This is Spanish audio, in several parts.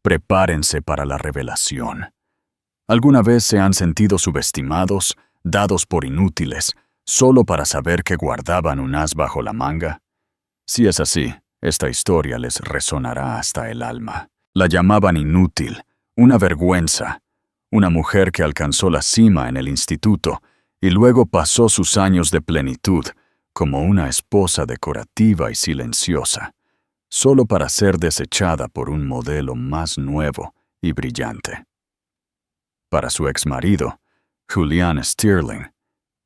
Prepárense para la revelación. ¿Alguna vez se han sentido subestimados, dados por inútiles, solo para saber que guardaban un as bajo la manga? Si es así, esta historia les resonará hasta el alma. La llamaban inútil, una vergüenza, una mujer que alcanzó la cima en el instituto y luego pasó sus años de plenitud como una esposa decorativa y silenciosa, solo para ser desechada por un modelo más nuevo y brillante. Para su exmarido, Julian Sterling,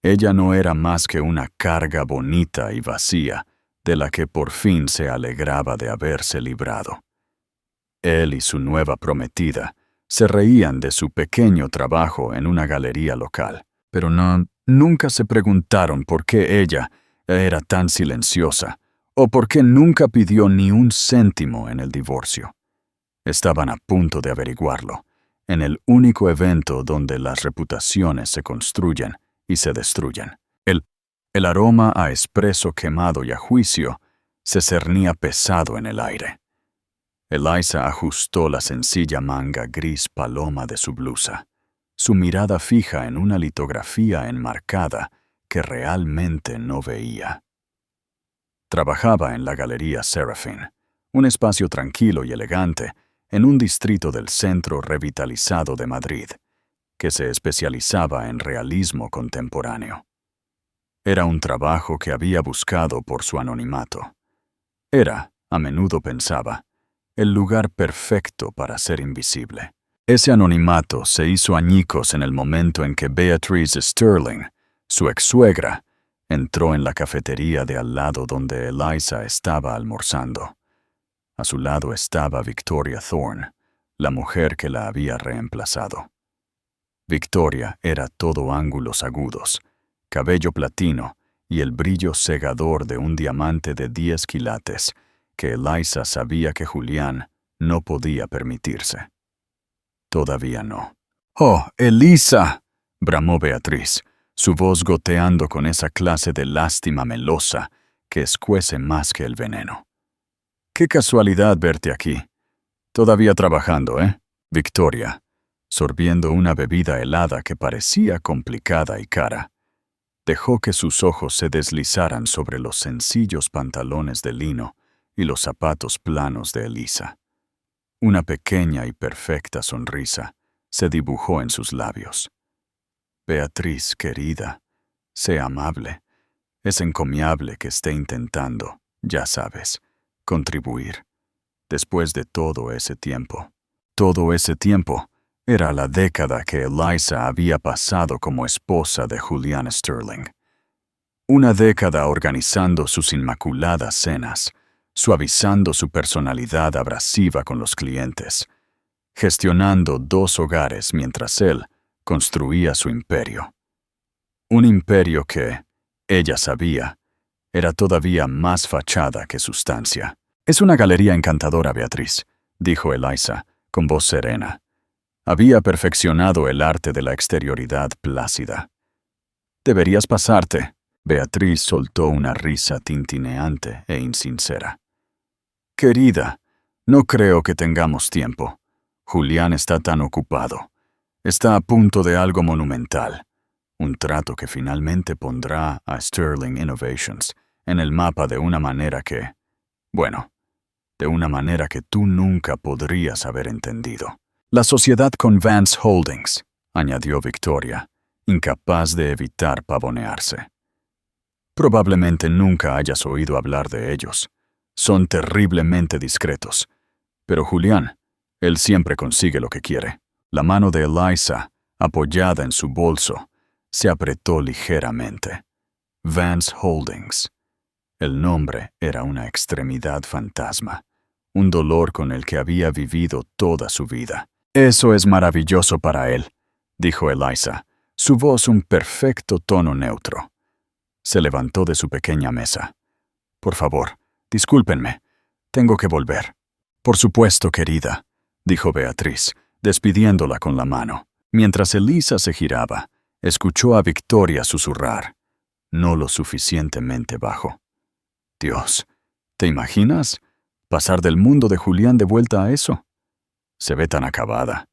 ella no era más que una carga bonita y vacía de la que por fin se alegraba de haberse librado. Él y su nueva prometida se reían de su pequeño trabajo en una galería local, pero nunca se preguntaron por qué ella era tan silenciosa o por qué nunca pidió ni un céntimo en el divorcio. Estaban a punto de averiguarlo, en el único evento donde las reputaciones se construyen y se destruyen. El aroma a espresso quemado y a juicio se cernía pesado en el aire. Eliza ajustó la sencilla manga gris paloma de su blusa, su mirada fija en una litografía enmarcada que realmente no veía. Trabajaba en la Galería Serafín, un espacio tranquilo y elegante en un distrito del centro revitalizado de Madrid, que se especializaba en realismo contemporáneo. Era un trabajo que había buscado por su anonimato. Era, a menudo pensaba, el lugar perfecto para ser invisible. Ese anonimato se hizo añicos en el momento en que Beatrice Sterling, su ex-suegra, entró en la cafetería de al lado donde Eliza estaba almorzando. A su lado estaba Victoria Thorne, la mujer que la había reemplazado. Victoria era todo ángulos agudos, cabello platino y el brillo cegador de un diamante de 10 quilates que Eliza sabía que Julián no podía permitirse. Todavía no. «¡Oh, Eliza!», bramó Beatriz, su voz goteando con esa clase de lástima melosa que escuece más que el veneno. «Qué casualidad verte aquí. Todavía trabajando, ¿eh?». Victoria, sorbiendo una bebida helada que parecía complicada y cara, dejó que sus ojos se deslizaran sobre los sencillos pantalones de lino y los zapatos planos de Eliza. Una pequeña y perfecta sonrisa se dibujó en sus labios. «Beatriz, querida, sé amable. Es encomiable que esté intentando, ya sabes, contribuir. Después de todo ese tiempo». Todo ese tiempo era la década que Eliza había pasado como esposa de Julian Sterling. Una década organizando sus inmaculadas cenas, suavizando su personalidad abrasiva con los clientes, gestionando 2 hogares mientras él construía su imperio. Un imperio que, ella sabía, era todavía más fachada que sustancia. «Es una galería encantadora, Beatriz», dijo Eliza, con voz serena. Había perfeccionado el arte de la exterioridad plácida. «Deberías pasarte». Beatriz soltó una risa tintineante e insincera. «Querida, no creo que tengamos tiempo. Julián está tan ocupado. Está a punto de algo monumental. Un trato que finalmente pondrá a Sterling Innovations en el mapa de una manera que, bueno, de una manera que tú nunca podrías haber entendido. La sociedad con Vance Holdings», añadió Victoria, incapaz de evitar pavonearse. «Probablemente nunca hayas oído hablar de ellos. Son terriblemente discretos. Pero Julián, él siempre consigue lo que quiere». La mano de Eliza, apoyada en su bolso, se apretó ligeramente. Vance Holdings. El nombre era una extremidad fantasma, un dolor con el que había vivido toda su vida. «Eso es maravilloso para él», dijo Eliza, su voz un perfecto tono neutro. Se levantó de su pequeña mesa. «Por favor, discúlpenme. Tengo que volver». «Por supuesto, querida», dijo Beatriz, despidiéndola con la mano. Mientras Eliza se giraba, escuchó a Victoria susurrar, no lo suficientemente bajo. «Dios, ¿te imaginas? Pasar del mundo de Julián de vuelta a eso». Se ve tan acabada.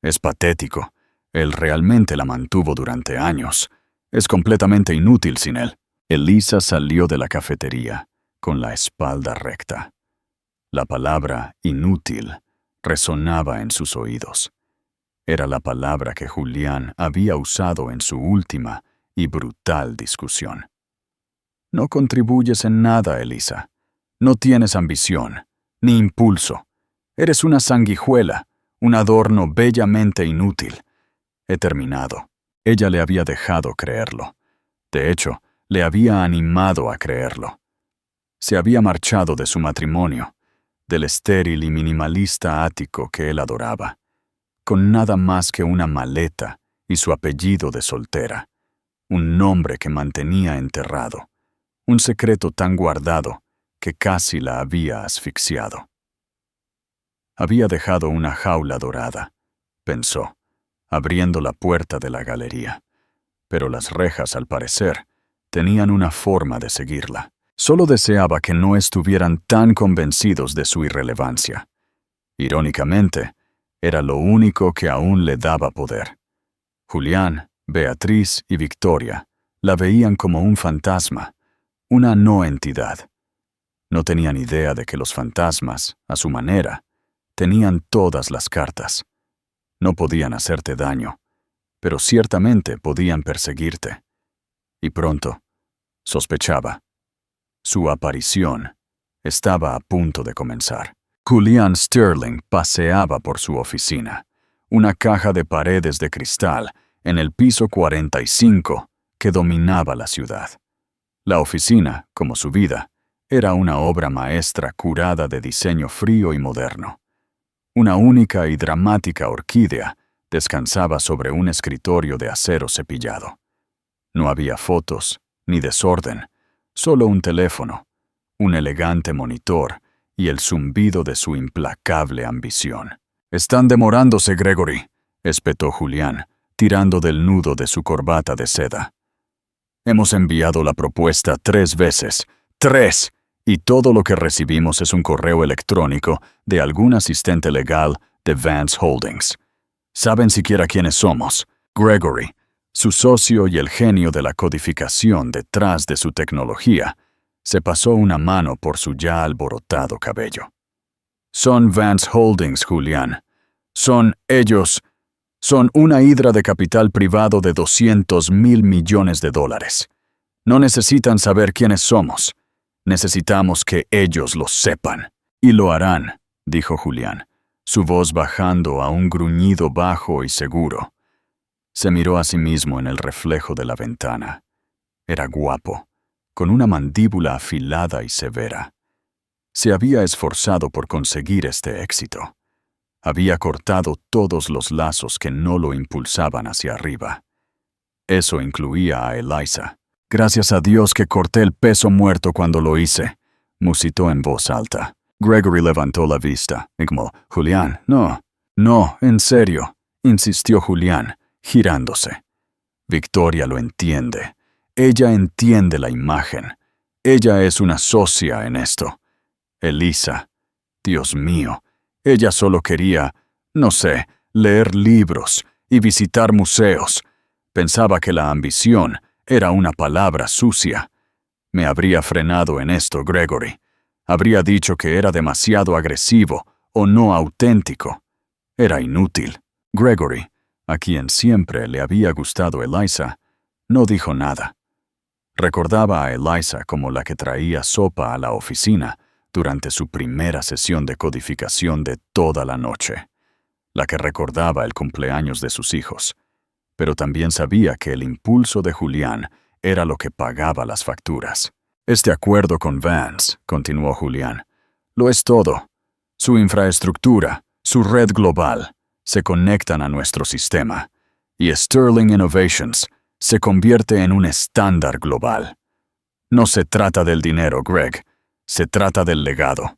Es patético. Él realmente la mantuvo durante años. Es completamente inútil sin él. Elisa salió de la cafetería, con la espalda recta. La palabra inútil resonaba en sus oídos. Era la palabra que Julián había usado en su última y brutal discusión. No contribuyes en nada, Elisa. No tienes ambición, ni impulso. Eres una sanguijuela, un adorno bellamente inútil. He terminado. Ella le había dejado creerlo. De hecho, le había animado a creerlo. Se había marchado de su matrimonio, del estéril y minimalista ático que él adoraba, con nada más que una maleta y su apellido de soltera, un nombre que mantenía enterrado, un secreto tan guardado que casi la había asfixiado. Había dejado una jaula dorada, pensó, abriendo la puerta de la galería, pero las rejas, al parecer, tenían una forma de seguirla. Solo deseaba que no estuvieran tan convencidos de su irrelevancia. Irónicamente, era lo único que aún le daba poder. Julián, Beatriz y Victoria la veían como un fantasma, una no entidad. No tenían idea de que los fantasmas, a su manera, tenían todas las cartas. No podían hacerte daño, pero ciertamente podían perseguirte. Y pronto, sospechaba, su aparición estaba a punto de comenzar. Julián Sterling paseaba por su oficina, una caja de paredes de cristal en el piso 45 que dominaba la ciudad. La oficina, como su vida, era una obra maestra curada de diseño frío y moderno. Una única y dramática orquídea descansaba sobre un escritorio de acero cepillado. No había fotos, ni desorden, solo un teléfono, un elegante monitor y el zumbido de su implacable ambición. «Están demorándose, Gregory», espetó Julián, tirando del nudo de su corbata de seda. «Hemos enviado la propuesta 3 veces. ¡3! Y todo lo que recibimos es un correo electrónico de algún asistente legal de Vance Holdings. ¿Saben siquiera quiénes somos? Gregory, su socio y el genio de la codificación detrás de su tecnología, se pasó una mano por su ya alborotado cabello. Son Vance Holdings, Julián. Son ellos. Son una hidra de capital privado de $200,000 millones. No necesitan saber quiénes somos. Necesitamos que ellos lo sepan. Y lo harán, dijo Julián, su voz bajando a un gruñido bajo y seguro. Se miró a sí mismo en el reflejo de la ventana. Era guapo, con una mandíbula afilada y severa. Se había esforzado por conseguir este éxito. Había cortado todos los lazos que no lo impulsaban hacia arriba. Eso incluía a Elisa. «Gracias a Dios que corté el peso muerto cuando lo hice», musitó en voz alta. Gregory levantó la vista. «Julián, no, en serio», insistió Julián, girándose. «Victoria lo entiende. Ella entiende la imagen. Ella es una socia en esto. Elisa, Dios mío, ella solo quería, no sé, leer libros y visitar museos. Pensaba que la ambición era una palabra sucia. Me habría frenado en esto, Gregory. Habría dicho que era demasiado agresivo o no auténtico. Era inútil». Gregory, a quien siempre le había gustado Elisa, no dijo nada. Recordaba a Elisa como la que traía sopa a la oficina durante su primera sesión de codificación de toda la noche, la que recordaba el cumpleaños de sus hijos, pero también sabía que el impulso de Julián era lo que pagaba las facturas. «Este acuerdo con Vance», continuó Julián, «lo es todo. Su infraestructura, su red global, se conectan a nuestro sistema, y Sterling Innovations se convierte en un estándar global. No se trata del dinero, Greg, se trata del legado».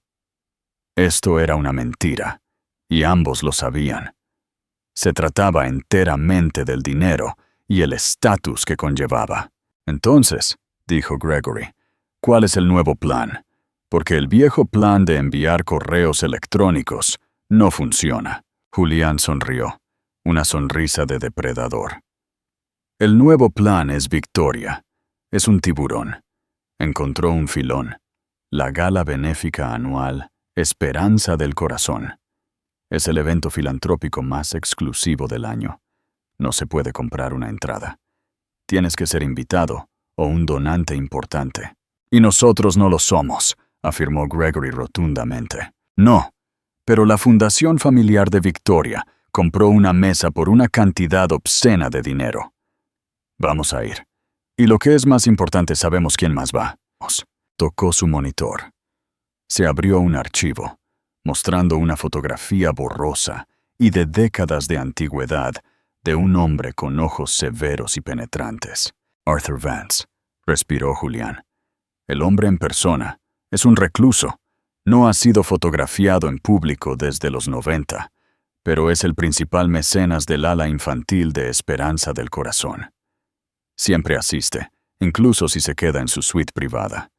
Esto era una mentira, y ambos lo sabían. Se trataba enteramente del dinero y el estatus que conllevaba. «Entonces», dijo Gregory, «¿cuál es el nuevo plan? Porque el viejo plan de enviar correos electrónicos no funciona». Julián sonrió, una sonrisa de depredador. El nuevo plan es Victoria. Es un tiburón. Encontró un filón. La gala benéfica anual Esperanza del Corazón. Es el evento filantrópico más exclusivo del año. No se puede comprar una entrada. Tienes que ser invitado o un donante importante. Y nosotros no lo somos, afirmó Gregory rotundamente. No, pero la Fundación Familiar de Victoria compró una mesa por una cantidad obscena de dinero. Vamos a ir. Y lo que es más importante, sabemos quién más va. Tocó su monitor. Se abrió un archivo, mostrando una fotografía borrosa y de décadas de antigüedad de un hombre con ojos severos y penetrantes. Arthur Vance, respiró Julián. El hombre en persona es un recluso. No ha sido fotografiado en público desde los 90, pero es el principal mecenas del ala infantil de Esperanza del Corazón. Siempre asiste, incluso si se queda en su suite privada.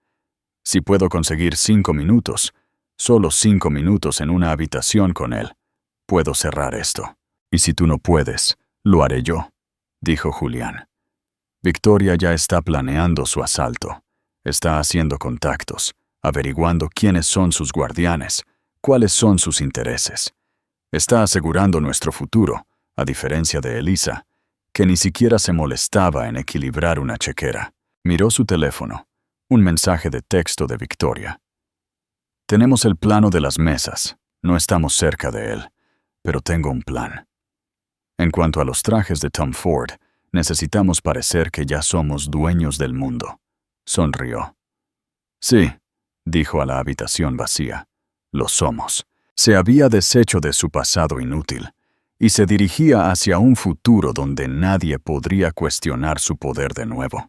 Si puedo conseguir 5 minutos, solo 5 minutos en una habitación con él, puedo cerrar esto. Y si tú no puedes, lo haré yo, dijo Julián. Victoria ya está planeando su asalto. Está haciendo contactos, averiguando quiénes son sus guardianes, cuáles son sus intereses. Está asegurando nuestro futuro, a diferencia de Elisa, que ni siquiera se molestaba en equilibrar una chequera. Miró su teléfono. Un mensaje de texto de Victoria. Tenemos el plano de las mesas. No estamos cerca de él, pero tengo un plan. En cuanto a los trajes de Tom Ford, necesitamos parecer que ya somos dueños del mundo. Sonrió. Sí, dijo a la habitación vacía. Lo somos. Se había deshecho de su pasado inútil y se dirigía hacia un futuro donde nadie podría cuestionar su poder de nuevo.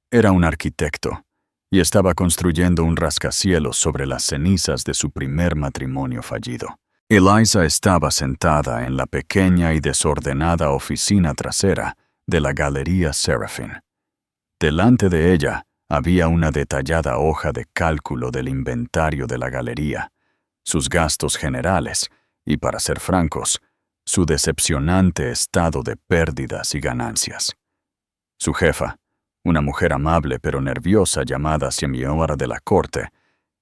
Era un arquitecto y estaba construyendo un rascacielos sobre las cenizas de su primer matrimonio fallido. Eliza estaba sentada en la pequeña y desordenada oficina trasera de la Galería Serafin. Delante de ella había una detallada hoja de cálculo del inventario de la galería, sus gastos generales y, para ser francos, su decepcionante estado de pérdidas y ganancias. Su jefa, una mujer amable pero nerviosa llamada señora de la corte,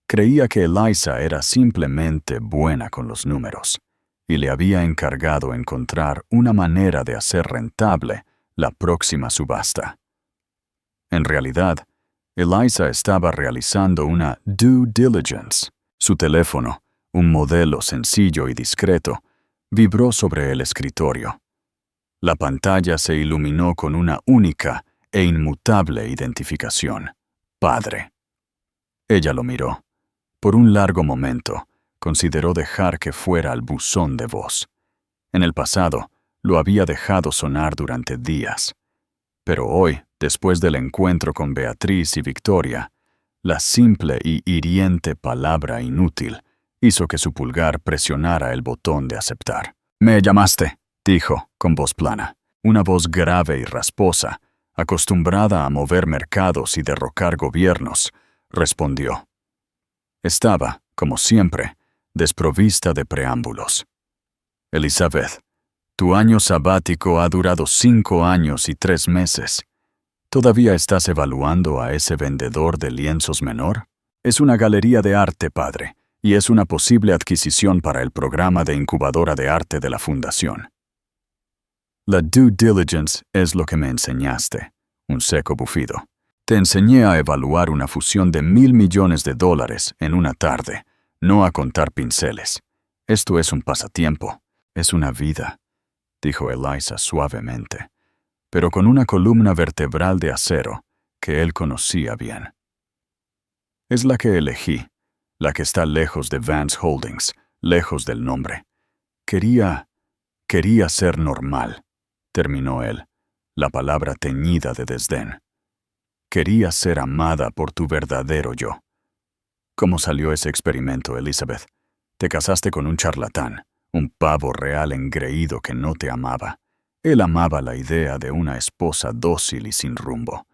creía que Eliza era simplemente buena con los números y le había encargado encontrar una manera de hacer rentable la próxima subasta. En realidad, Eliza estaba realizando una due diligence. Su teléfono, un modelo sencillo y discreto, vibró sobre el escritorio. La pantalla se iluminó con una única e inmutable identificación: padre. Ella lo miró. Por un largo momento, consideró dejar que fuera al buzón de voz. En el pasado, lo había dejado sonar durante días. Pero hoy, después del encuentro con Beatriz y Victoria, la simple y hiriente palabra inútil hizo que su pulgar presionara el botón de aceptar. «Me llamaste», dijo, con voz plana, una voz grave y rasposa, acostumbrada a mover mercados y derrocar gobiernos, respondió. Estaba, como siempre, desprovista de preámbulos. «Elizabeth, tu año sabático ha durado 5 años y 3 meses. ¿Todavía estás evaluando a ese vendedor de lienzos menor? Es una galería de arte, padre, y es una posible adquisición para el programa de incubadora de arte de la Fundación». La due diligence es lo que me enseñaste, un seco bufido. Te enseñé a evaluar una fusión de $1,000 millones en una tarde, no a contar pinceles. Esto es un pasatiempo, es una vida, dijo Eliza suavemente, pero con una columna vertebral de acero que él conocía bien. Es la que elegí, la que está lejos de Vance Holdings, lejos del nombre. Quería ser normal, terminó él, la palabra teñida de desdén. Quería ser amada por tu verdadero yo. ¿Cómo salió ese experimento, Elizabeth? Te casaste con un charlatán, un pavo real engreído que no te amaba. Él amaba la idea de una esposa dócil y sin rumbo,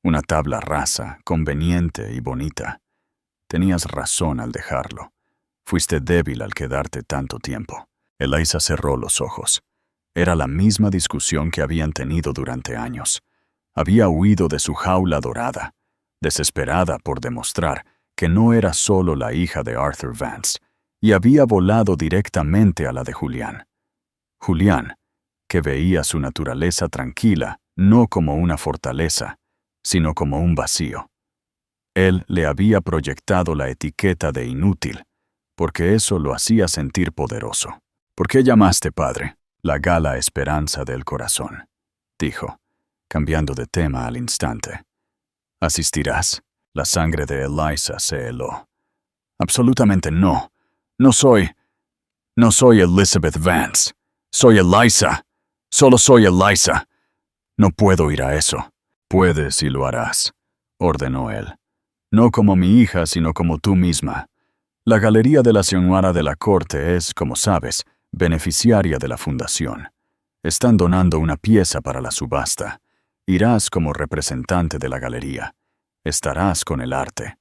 una tabla rasa, conveniente y bonita. Tenías razón al dejarlo. Fuiste débil al quedarte tanto tiempo. Eliza cerró los ojos. Era la misma discusión que habían tenido durante años. Había huido de su jaula dorada, desesperada por demostrar que no era solo la hija de Arthur Vance, y había volado directamente a la de Julián. Julián, que veía su naturaleza tranquila no como una fortaleza, sino como un vacío. Él le había proyectado la etiqueta de inútil, porque eso lo hacía sentir poderoso. «¿Por qué llamaste, padre?» «La gala esperanza del corazón», dijo, cambiando de tema al instante. «¿Asistirás?» La sangre de Eliza se heló. «Absolutamente no. No soy Elizabeth Vance. Soy Eliza. Solo soy Eliza. No puedo ir a eso». «Puedes y lo harás», ordenó él. «No como mi hija, sino como tú misma. La Galería de la Señora de la Corte es, como sabes, beneficiaria de la fundación. Están donando una pieza para la subasta. Irás como representante de la galería. Estarás con el arte.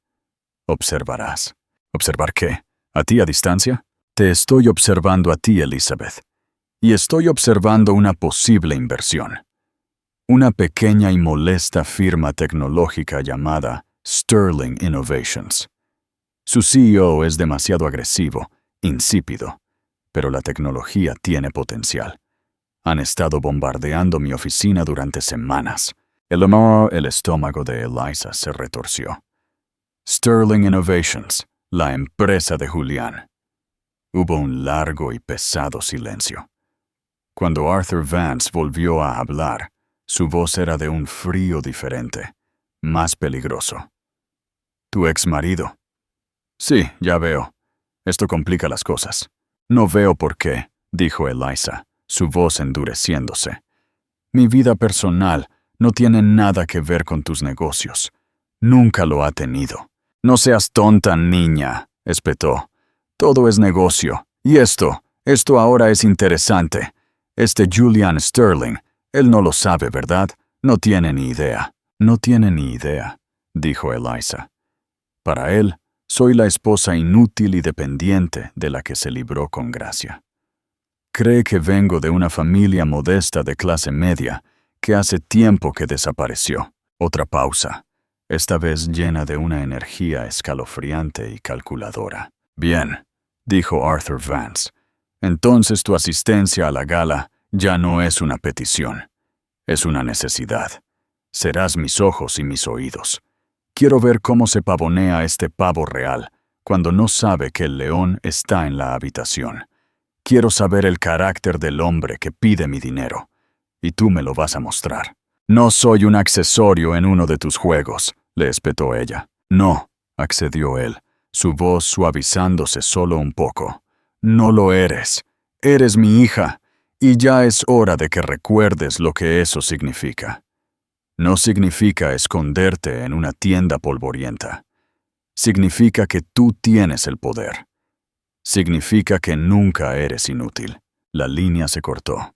Observarás». «¿Observar qué? ¿A ti a distancia?» «Te estoy observando a ti, Elizabeth. Y estoy observando una posible inversión. Una pequeña y molesta firma tecnológica llamada Sterling Innovations. Su CEO es demasiado agresivo, insípido, pero la tecnología tiene potencial. Han estado bombardeando mi oficina durante semanas». El estómago de Eliza se retorció. Sterling Innovations, la empresa de Julián. Hubo un largo y pesado silencio. Cuando Arthur Vance volvió a hablar, su voz era de un frío diferente, más peligroso. «¿Tu exmarido?» «Sí, ya veo. Esto complica las cosas». «No veo por qué», dijo Eliza, su voz endureciéndose. «Mi vida personal no tiene nada que ver con tus negocios. Nunca lo ha tenido». «No seas tonta, niña», espetó. «Todo es negocio. Y esto ahora es interesante. Este Julian Sterling, él no lo sabe, ¿verdad? No tiene ni idea». «No tiene ni idea», dijo Eliza. «Para él, soy la esposa inútil y dependiente de la que se libró con gracia. Cree que vengo de una familia modesta de clase media que hace tiempo que desapareció». Otra pausa, esta vez llena de una energía escalofriante y calculadora. «Bien», dijo Arthur Vance. «Entonces tu asistencia a la gala ya no es una petición. Es una necesidad. Serás mis ojos y mis oídos. Quiero ver cómo se pavonea este pavo real cuando no sabe que el león está en la habitación. Quiero saber el carácter del hombre que pide mi dinero. Y tú me lo vas a mostrar». «No soy un accesorio en uno de tus juegos», le espetó ella. «No», accedió él, su voz suavizándose solo un poco. «No lo eres. Eres mi hija, y ya es hora de que recuerdes lo que eso significa. No significa esconderte en una tienda polvorienta. Significa que tú tienes el poder. Significa que nunca eres inútil». La línea se cortó.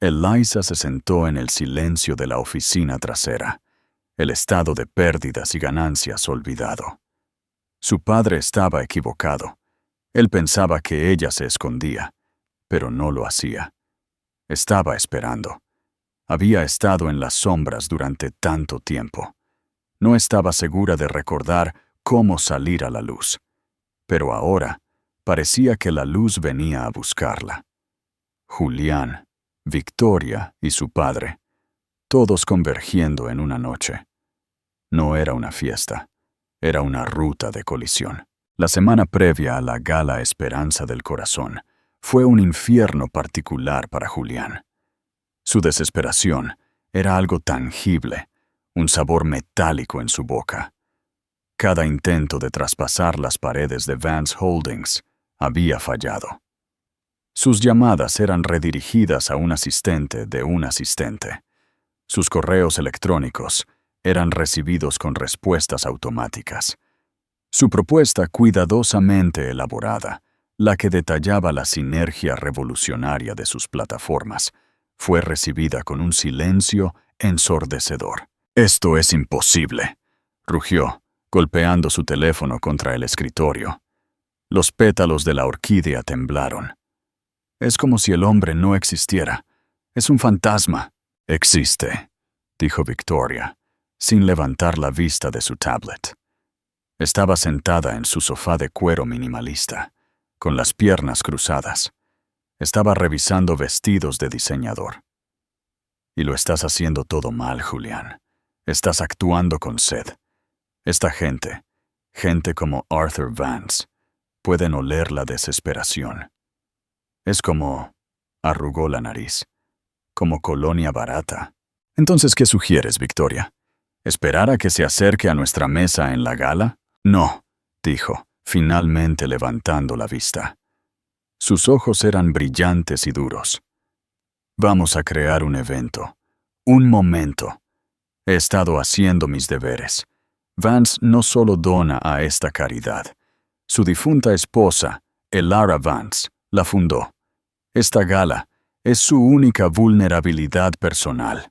Eliza se sentó en el silencio de la oficina trasera, el estado de pérdidas y ganancias olvidado. Su padre estaba equivocado. Él pensaba que ella se escondía, pero no lo hacía. Estaba esperando. Había estado en las sombras durante tanto tiempo. No estaba segura de recordar cómo salir a la luz. Pero ahora parecía que la luz venía a buscarla. Julián, Victoria y su padre, todos convergiendo en una noche. No era una fiesta, era una ruta de colisión. La semana previa a la gala Esperanza del Corazón fue un infierno particular para Julián. Su desesperación era algo tangible, un sabor metálico en su boca. Cada intento de traspasar las paredes de Vance Holdings había fallado. Sus llamadas eran redirigidas a un asistente de un asistente. Sus correos electrónicos eran recibidos con respuestas automáticas. Su propuesta cuidadosamente elaborada, la que detallaba la sinergia revolucionaria de sus plataformas, fue recibida con un silencio ensordecedor. «Esto es imposible», rugió, golpeando su teléfono contra el escritorio. Los pétalos de la orquídea temblaron. Es como si el hombre no existiera. Es un fantasma. Existe, dijo Victoria, sin levantar la vista de su tablet. Estaba sentada en su sofá de cuero minimalista, con las piernas cruzadas. Estaba revisando vestidos de diseñador. Y lo estás haciendo todo mal, Julián. Estás actuando con sed. Esta gente como Arthur Vance, pueden oler la desesperación. Es como... arrugó la nariz. Como colonia barata. Entonces, ¿qué sugieres, Victoria? ¿Esperar a que se acerque a nuestra mesa en la gala? No, dijo, finalmente levantando la vista. Sus ojos eran brillantes y duros. Vamos a crear un evento. Un momento. He estado haciendo mis deberes. Vance no solo dona a esta caridad. Su difunta esposa, Elara Vance, la fundó. Esta gala es su única vulnerabilidad personal.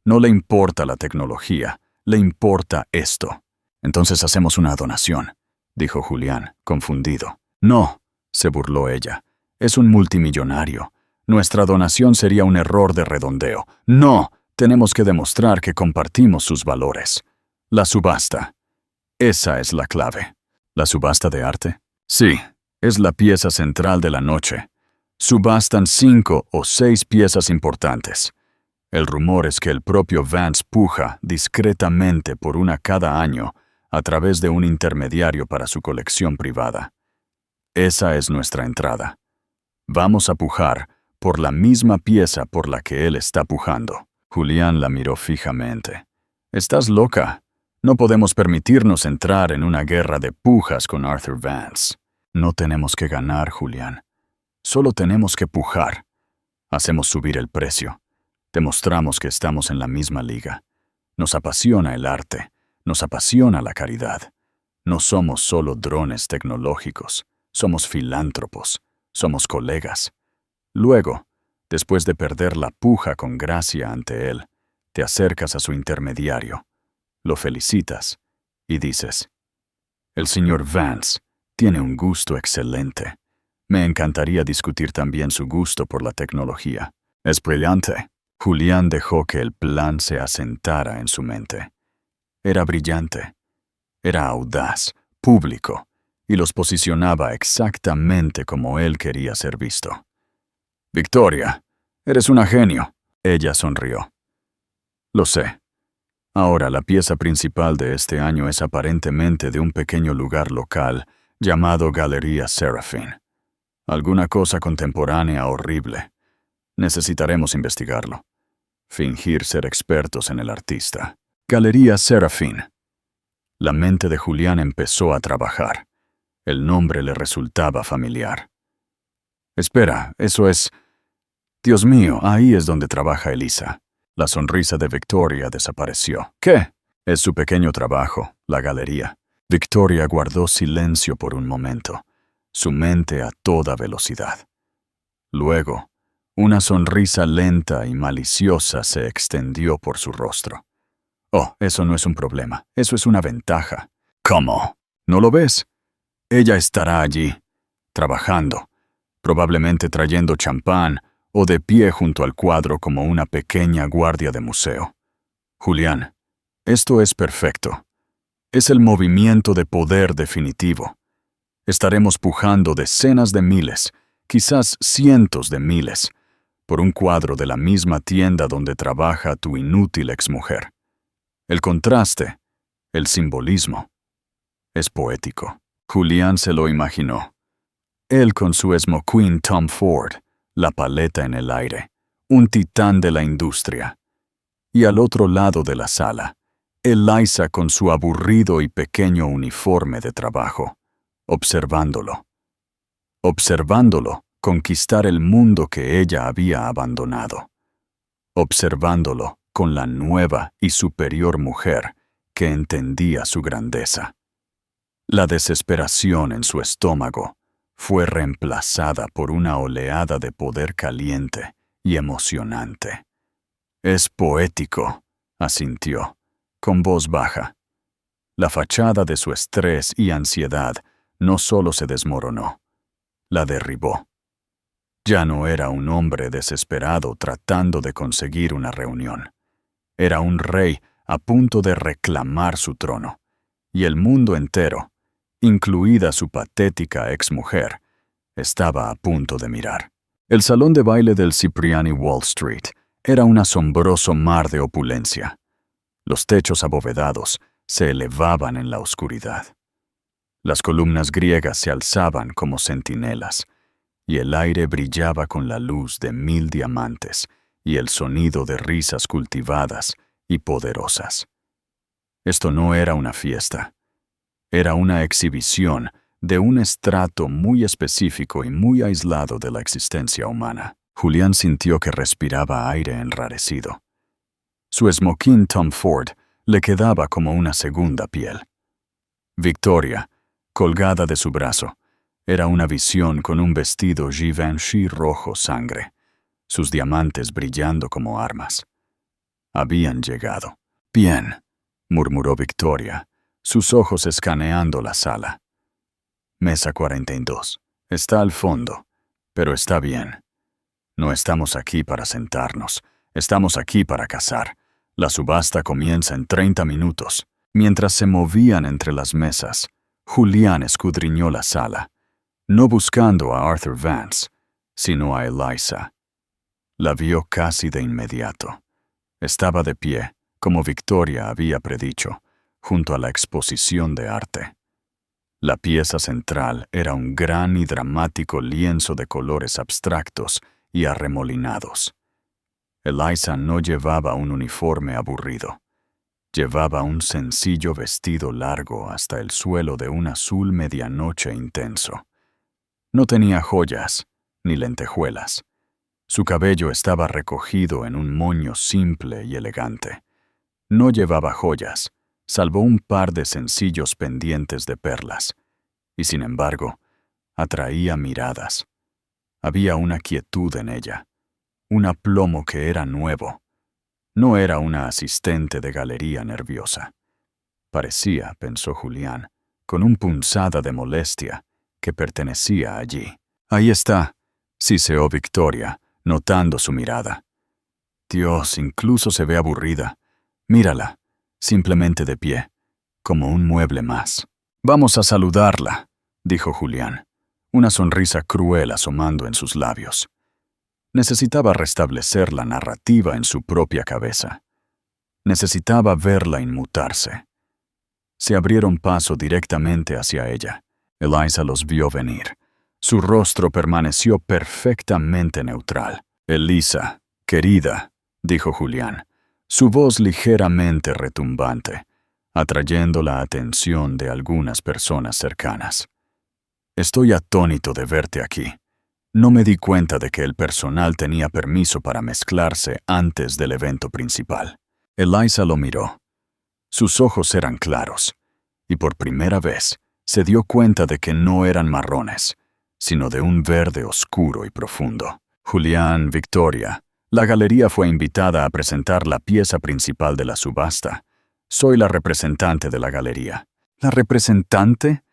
No le importa la tecnología, le importa esto. Entonces hacemos una donación, dijo Julián, confundido. No, se burló ella. Es un multimillonario. Nuestra donación sería un error de redondeo. No, tenemos que demostrar que compartimos sus valores. La subasta. Esa es la clave. ¿La subasta de arte? Sí, es la pieza central de la noche. Subastan 5 o 6 piezas importantes. El rumor es que el propio Vance puja discretamente por una cada año a través de un intermediario para su colección privada. Esa es nuestra entrada. Vamos a pujar por la misma pieza por la que él está pujando. Julián la miró fijamente. ¿Estás loca? No podemos permitirnos entrar en una guerra de pujas con Arthur Vance. No tenemos que ganar, Julián. Solo tenemos que pujar. Hacemos subir el precio. Demostramos que estamos en la misma liga. Nos apasiona el arte. Nos apasiona la caridad. No somos solo drones tecnológicos. Somos filántropos. Somos colegas. Luego, después de perder la puja con gracia ante él, te acercas a su intermediario. Lo felicitas y dices, el señor Vance tiene un gusto excelente. Me encantaría discutir también su gusto por la tecnología. Es brillante. Julián dejó que el plan se asentara en su mente. Era brillante. Era audaz, público, y los posicionaba exactamente como él quería ser visto. Victoria, eres una genio. Ella sonrió. Lo sé. Ahora la pieza principal de este año es aparentemente de un pequeño lugar local llamado Galería Serafín. Alguna cosa contemporánea horrible. Necesitaremos investigarlo. Fingir ser expertos en el artista. Galería Serafín. La mente de Julián empezó a trabajar. El nombre le resultaba familiar. Espera, eso es... Dios mío, ahí es donde trabaja Elisa. La sonrisa de Victoria desapareció. ¿Qué? Es su pequeño trabajo, la galería. Victoria guardó silencio por un momento, su mente a toda velocidad. Luego, una sonrisa lenta y maliciosa se extendió por su rostro. Oh, eso no es un problema, eso es una ventaja. ¿Cómo? ¿No lo ves? Ella estará allí, trabajando, probablemente trayendo champán o de pie junto al cuadro como una pequeña guardia de museo. Julián, esto es perfecto. Es el movimiento de poder definitivo. Estaremos pujando decenas de miles, quizás cientos de miles, por un cuadro de la misma tienda donde trabaja tu inútil exmujer. El contraste, el simbolismo, es poético. Julián se lo imaginó. Él con su smoking Tom Ford, la paleta en el aire, un titán de la industria. Y al otro lado de la sala, Eliza con su aburrido y pequeño uniforme de trabajo, observándolo conquistar el mundo que ella había abandonado, observándolo con la nueva y superior mujer que entendía su grandeza. La desesperación en su estómago fue reemplazada por una oleada de poder caliente y emocionante. Es poético, asintió, con voz baja. La fachada de su estrés y ansiedad no solo se desmoronó, la derribó. Ya no era un hombre desesperado tratando de conseguir una reunión. Era un rey a punto de reclamar su trono, y el mundo entero, incluida su patética exmujer, estaba a punto de mirar. El salón de baile del Cipriani Wall Street era un asombroso mar de opulencia. Los techos abovedados se elevaban en la oscuridad. Las columnas griegas se alzaban como centinelas, y el aire brillaba con la luz de 1000 diamantes y el sonido de risas cultivadas y poderosas. Esto no era una fiesta. Era una exhibición de un estrato muy específico y muy aislado de la existencia humana. Julián sintió que respiraba aire enrarecido. Su esmoquín Tom Ford le quedaba como una segunda piel. Victoria, colgada de su brazo, era una visión con un vestido Givenchy rojo sangre, sus diamantes brillando como armas. Habían llegado. «Bien», murmuró Victoria, sus ojos escaneando la sala. «Mesa 42. Está al fondo, pero está bien. No estamos aquí para sentarnos, estamos aquí para cazar. La subasta comienza en 30 minutos». Mientras se movían entre las mesas, Julián escudriñó la sala, no buscando a Arthur Vance, sino a Eliza. La vio casi de inmediato. Estaba de pie, como Victoria había predicho, junto a la exposición de arte. La pieza central era un gran y dramático lienzo de colores abstractos y arremolinados. Eliza no llevaba un uniforme aburrido. Llevaba un sencillo vestido largo hasta el suelo de un azul medianoche intenso. No tenía joyas ni lentejuelas. Su cabello estaba recogido en un moño simple y elegante. No llevaba joyas, salvo un par de sencillos pendientes de perlas, y sin embargo, atraía miradas. Había una quietud en ella, un aplomo que era nuevo. No era una asistente de galería nerviosa. Parecía, pensó Julián, con un punzada de molestia, que pertenecía allí. «Ahí está», siseó Victoria, notando su mirada. «Dios, incluso se ve aburrida. Mírala, simplemente de pie, como un mueble más». «Vamos a saludarla», dijo Julián, una sonrisa cruel asomando en sus labios. Necesitaba restablecer la narrativa en su propia cabeza. Necesitaba verla inmutarse. Se abrieron paso directamente hacia ella. Eliza los vio venir. Su rostro permaneció perfectamente neutral. «Eliza, querida», dijo Julián, su voz ligeramente retumbante, atrayendo la atención de algunas personas cercanas. «Estoy atónito de verte aquí. No me di cuenta de que el personal tenía permiso para mezclarse antes del evento principal». Eliza lo miró. Sus ojos eran claros, y por primera vez se dio cuenta de que no eran marrones, sino de un verde oscuro y profundo. «Julián, Victoria, la galería fue invitada a presentar la pieza principal de la subasta. Soy la representante de la galería». «¿La representante?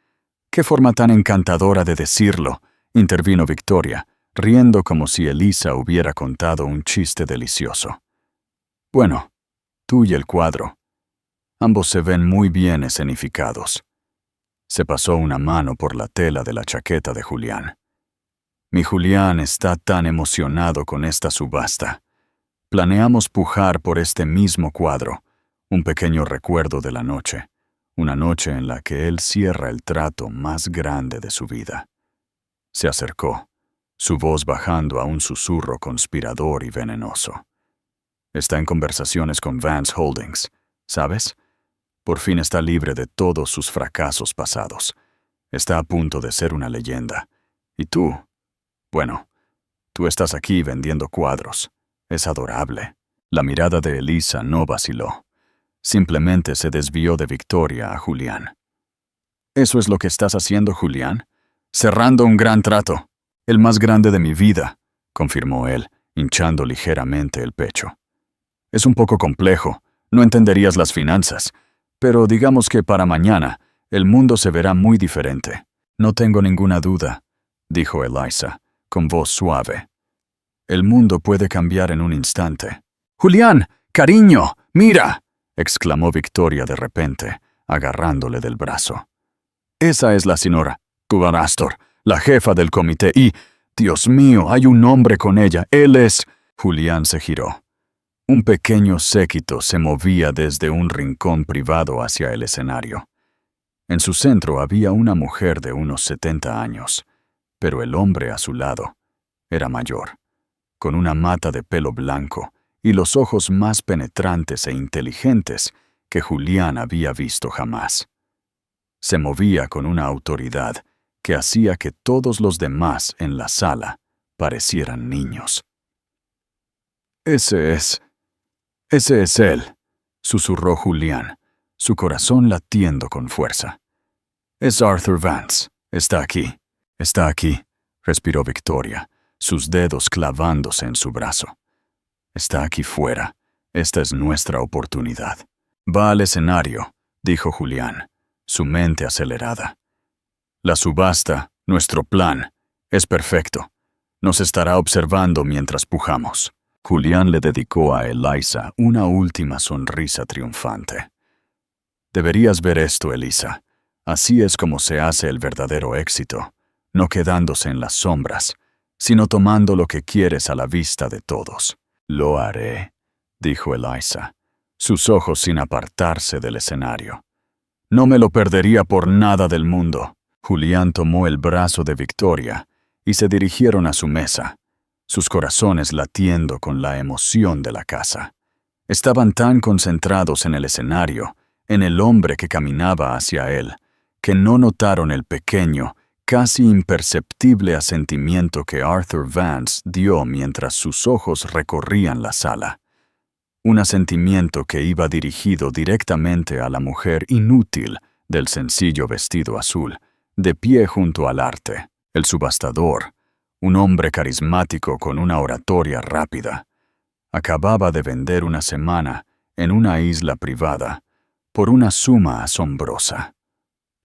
Qué forma tan encantadora de decirlo», intervino Victoria, riendo como si Eliza hubiera contado un chiste delicioso. «Bueno, tú y el cuadro. Ambos se ven muy bien escenificados». Se pasó una mano por la tela de la chaqueta de Julián. «Mi Julián está tan emocionado con esta subasta. Planeamos pujar por este mismo cuadro, un pequeño recuerdo de la noche, una noche en la que él cierra el trato más grande de su vida». Se acercó, su voz bajando a un susurro conspirador y venenoso. «Está en conversaciones con Vance Holdings, ¿sabes? Por fin está libre de todos sus fracasos pasados. Está a punto de ser una leyenda. Y tú, bueno, tú estás aquí vendiendo cuadros. Es adorable». La mirada de Eliza no vaciló. Simplemente se desvió de Victoria a Julián. «¿Eso es lo que estás haciendo, Julián? Cerrando un gran trato». «El más grande de mi vida», confirmó él, hinchando ligeramente el pecho. «Es un poco complejo, no entenderías las finanzas, pero digamos que para mañana el mundo se verá muy diferente». «No tengo ninguna duda», dijo Eliza, con voz suave. El mundo puede cambiar en un instante. «Julián, cariño, mira», exclamó Victoria de repente, agarrándole del brazo. «Esa es la señora Cubanastor, la jefa del comité, y, Dios mío, hay un hombre con ella. Él es...» Julián se giró. Un pequeño séquito se movía desde un rincón privado hacia el escenario. En su centro había una mujer de unos 70 años, pero el hombre a su lado era mayor, con una mata de pelo blanco y los ojos más penetrantes e inteligentes que Julián había visto jamás. Se movía con una autoridad que hacía que todos los demás en la sala parecieran niños. Ese es él», susurró Julián, su corazón latiendo con fuerza. «Es Arthur Vance. Está aquí, respiró Victoria, sus dedos clavándose en su brazo. «Está aquí fuera. Esta es nuestra oportunidad». «Va al escenario», dijo Julián, su mente acelerada. «La subasta, nuestro plan, es perfecto. Nos estará observando mientras pujamos». Julián le dedicó a Eliza una última sonrisa triunfante. «Deberías ver esto, Eliza. Así es como se hace el verdadero éxito, no quedándose en las sombras, sino tomando lo que quieres a la vista de todos». «Lo haré», dijo Eliza, sus ojos sin apartarse del escenario. «No me lo perdería por nada del mundo». Julián tomó el brazo de Victoria y se dirigieron a su mesa, sus corazones latiendo con la emoción de la caza. Estaban tan concentrados en el escenario, en el hombre que caminaba hacia él, que no notaron el pequeño, casi imperceptible asentimiento que Arthur Vance dio mientras sus ojos recorrían la sala. Un asentimiento que iba dirigido directamente a la mujer inútil del sencillo vestido azul, de pie junto al arte, el subastador, un hombre carismático con una oratoria rápida. Acababa de vender una semana en una isla privada por una suma asombrosa.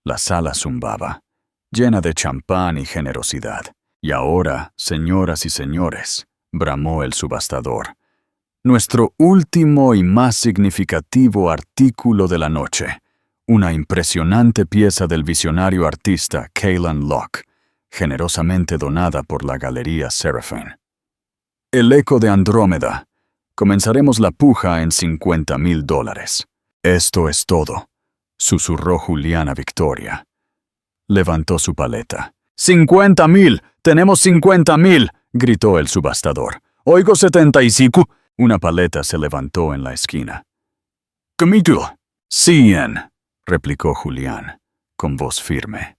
La sala zumbaba, llena de champán y generosidad. «Y ahora, señoras y señores», bramó el subastador, «nuestro último y más significativo artículo de la noche, una impresionante pieza del visionario artista Kaylan Locke, generosamente donada por la Galería Seraphim. El eco de Andrómeda. Comenzaremos la puja en $50,000. Esto es todo», susurró Julián a Victoria. Levantó su paleta. «¡50,000! ¡Tenemos 50,000!», gritó el subastador. «Oigo 75. Una paleta se levantó en la esquina. «¿Comito?» «100», replicó Julián, con voz firme.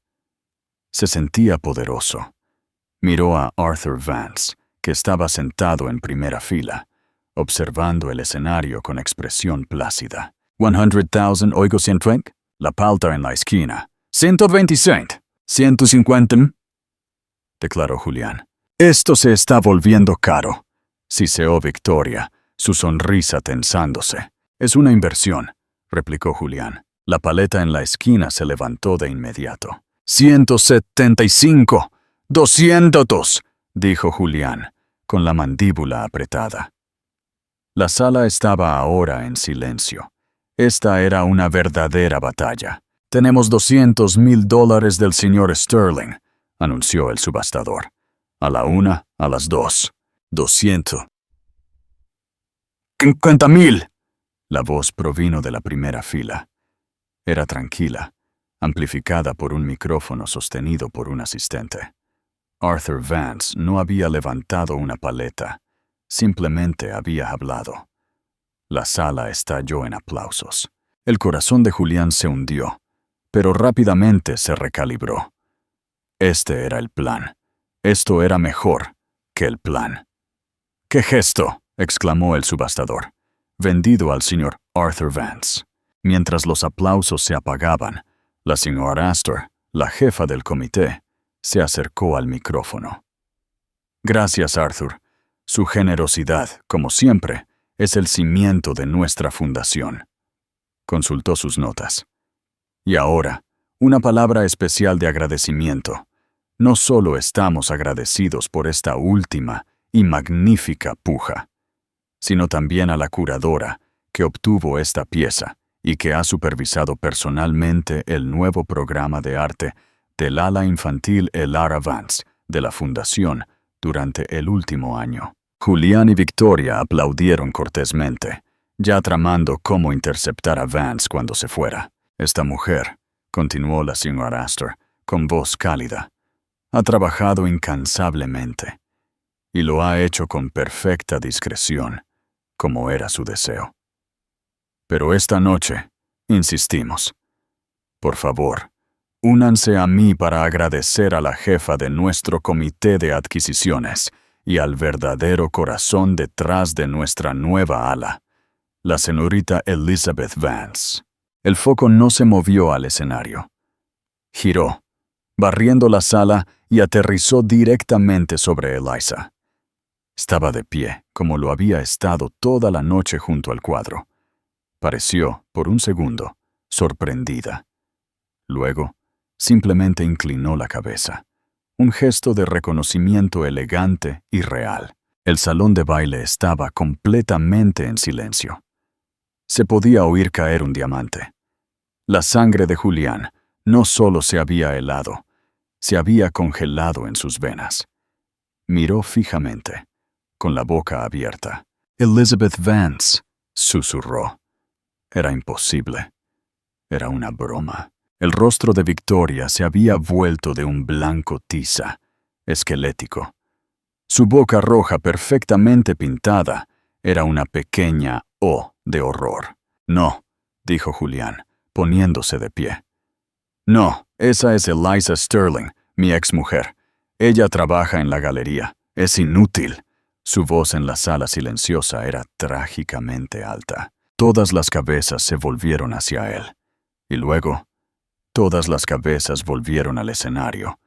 Se sentía poderoso. Miró a Arthur Vance, que estaba sentado en primera fila, observando el escenario con expresión plácida. «100,000, oigo 120. La palta en la esquina. 125. 150», declaró Julián. «Esto se está volviendo caro», siseó Victoria, su sonrisa tensándose. «Es una inversión», replicó Julián. La paleta en la esquina se levantó de inmediato. «175. 200», dijo Julián, con la mandíbula apretada. La sala estaba ahora en silencio. Esta era una verdadera batalla. «Tenemos $200,000 del señor Sterling», anunció el subastador. «A la 1, a las 2. 200. «50,000». La voz provino de la primera fila. Era tranquila, amplificada por un micrófono sostenido por un asistente. Arthur Vance no había levantado una paleta, simplemente había hablado. La sala estalló en aplausos. El corazón de Julián se hundió, pero rápidamente se recalibró. Este era el plan. Esto era mejor que el plan. «¿Qué gesto?», exclamó el subastador. «Vendido al señor Arthur Vance». Mientras los aplausos se apagaban, la señora Astor, la jefa del comité, se acercó al micrófono. «Gracias, Arthur. Su generosidad, como siempre, es el cimiento de nuestra fundación». Consultó sus notas. «Y ahora, una palabra especial de agradecimiento. No solo estamos agradecidos por esta última y magnífica puja, sino también a la curadora que obtuvo esta pieza y que ha supervisado personalmente el nuevo programa de arte del ala infantil Elara Vance de la Fundación durante el último año. Julián y Victoria aplaudieron cortésmente, ya tramando cómo interceptar a Vance cuando se fuera. Esta mujer, continuó la señora Astor, con voz cálida, ha trabajado incansablemente, y lo ha hecho con perfecta discreción, como era su deseo. Pero esta noche, insistimos, por favor, únanse a mí para agradecer a la jefa de nuestro comité de adquisiciones y al verdadero corazón detrás de nuestra nueva ala, la señorita Elizabeth Vance. El foco no se movió al escenario. Giró, barriendo la sala y aterrizó directamente sobre Eliza. Estaba de pie, como lo había estado toda la noche junto al cuadro. Pareció, por un segundo, sorprendida. Luego, simplemente inclinó la cabeza. Un gesto de reconocimiento elegante y real. El salón de baile estaba completamente en silencio. Se podía oír caer un diamante. La sangre de Julián no solo se había helado, se había congelado en sus venas. Miró fijamente, con la boca abierta. Elizabeth Vance, susurró. Era imposible. Era una broma. El rostro de Victoria se había vuelto de un blanco tiza, esquelético. Su boca roja perfectamente pintada era una pequeña O de horror. No, dijo Julián, poniéndose de pie. No, esa es Eliza Sterling, mi exmujer. Ella trabaja en la galería. Es inútil. Su voz en la sala silenciosa era trágicamente alta. Todas las cabezas se volvieron hacia él. Y luego, todas las cabezas volvieron al escenario,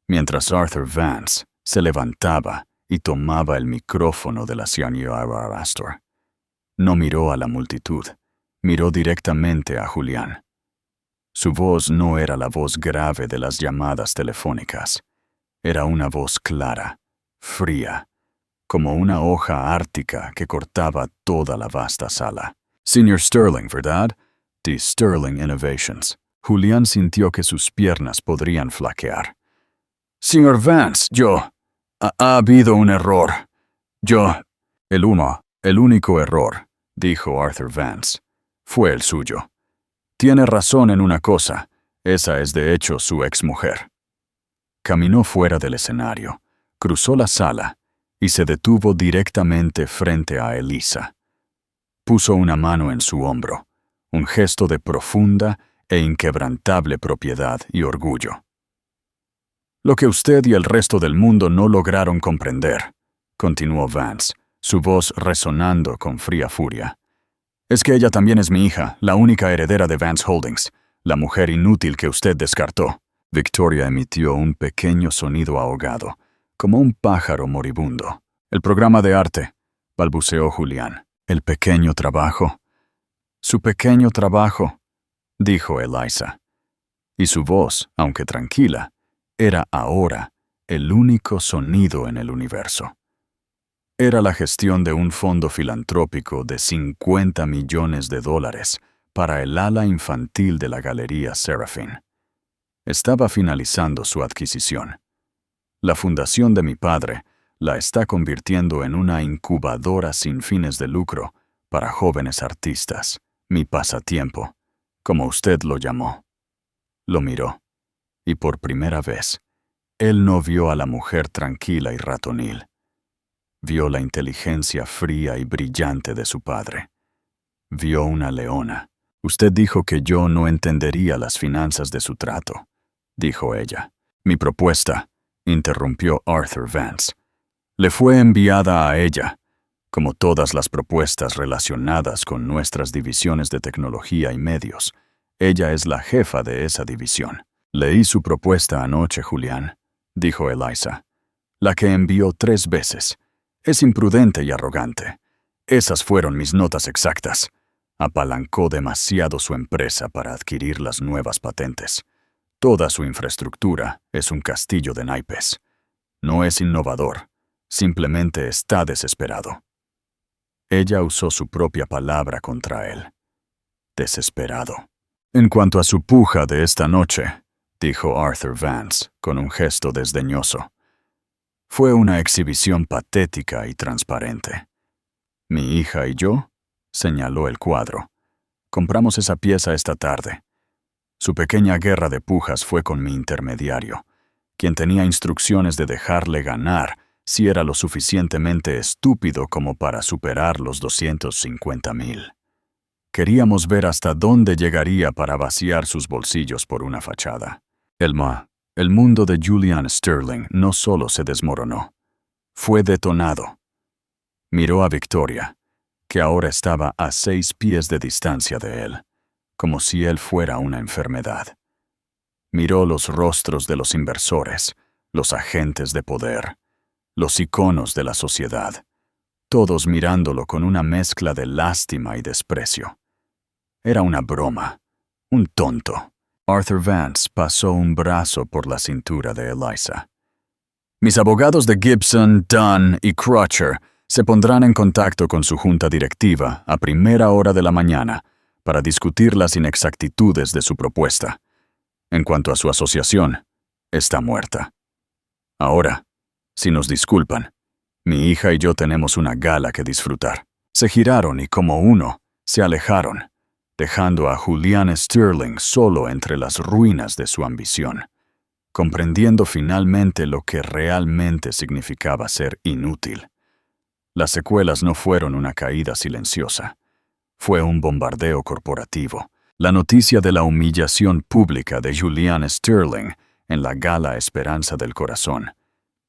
mientras Arthur Vance se levantaba y tomaba el micrófono de la señora Astor. No miró a la multitud, miró directamente a Julián. Su voz no era la voz grave de las llamadas telefónicas. Era una voz clara, fría, como una hoja ártica que cortaba toda la vasta sala. Señor Sterling, ¿verdad? De Sterling Innovations. Julián sintió que sus piernas podrían flaquear. Señor Vance, ha habido un error. El único error, dijo Arthur Vance, fue el suyo. Tiene razón en una cosa, esa es de hecho su exmujer. Caminó fuera del escenario, cruzó la sala y se detuvo directamente frente a Eliza. Puso una mano en su hombro, un gesto de profunda e inquebrantable propiedad y orgullo. Lo que usted y el resto del mundo no lograron comprender, continuó Vance, su voz resonando con fría furia, es que ella también es mi hija, la única heredera de Vance Holdings, la mujer inútil que usted descartó. Victoria emitió un pequeño sonido ahogado, como un pájaro moribundo. El programa de arte, balbuceó Julián. El pequeño trabajo. Su pequeño trabajo, dijo Eliza. Y su voz, aunque tranquila, era ahora el único sonido en el universo. Era la gestión de un fondo filantrópico de $50 millones para el ala infantil de la Galería Serafín. Estaba finalizando su adquisición. La fundación de mi padre la está convirtiendo en una incubadora sin fines de lucro para jóvenes artistas, mi pasatiempo, como usted lo llamó. Lo miró, y por primera vez, él no vio a la mujer tranquila y ratonil. Vio la inteligencia fría y brillante de su padre. Vio una leona. Usted dijo que yo no entendería las finanzas de su trato, dijo ella. Mi propuesta, interrumpió Arthur Vance, le fue enviada a ella, como todas las propuestas relacionadas con nuestras divisiones de tecnología y medios. Ella es la jefa de esa división. Leí su propuesta anoche, Julián, dijo Eliza, la que envió 3 veces. Es imprudente y arrogante. Esas fueron mis notas exactas. Apalancó demasiado su empresa para adquirir las nuevas patentes. Toda su infraestructura es un castillo de naipes. No es innovador, simplemente está desesperado. Ella usó su propia palabra contra él. Desesperado. En cuanto a su puja de esta noche, dijo Arthur Vance con un gesto desdeñoso, fue una exhibición patética y transparente. Mi hija y yo, señaló el cuadro, compramos esa pieza esta tarde. Su pequeña guerra de pujas fue con mi intermediario, quien tenía instrucciones de dejarle ganar si era lo suficientemente estúpido como para superar los 250,000. Queríamos ver hasta dónde llegaría para vaciar sus bolsillos por una fachada. El mundo de Julian Sterling no solo se desmoronó, fue detonado. Miró a Victoria, que ahora estaba a 6 pies de distancia de él, como si él fuera una enfermedad. Miró los rostros de los inversores, los agentes de poder, los iconos de la sociedad, todos mirándolo con una mezcla de lástima y desprecio. Era una broma, un tonto. Arthur Vance pasó un brazo por la cintura de Eliza. Mis abogados de Gibson, Dunn y Crutcher se pondrán en contacto con su junta directiva a primera hora de la mañana para discutir las inexactitudes de su propuesta. En cuanto a su asociación, está muerta. Ahora, si nos disculpan, mi hija y yo tenemos una gala que disfrutar. Se giraron y como uno, se alejaron, dejando a Julian Sterling solo entre las ruinas de su ambición, comprendiendo finalmente lo que realmente significaba ser inútil. Las secuelas no fueron una caída silenciosa. Fue un bombardeo corporativo. La noticia de la humillación pública de Julian Sterling en la gala Esperanza del Corazón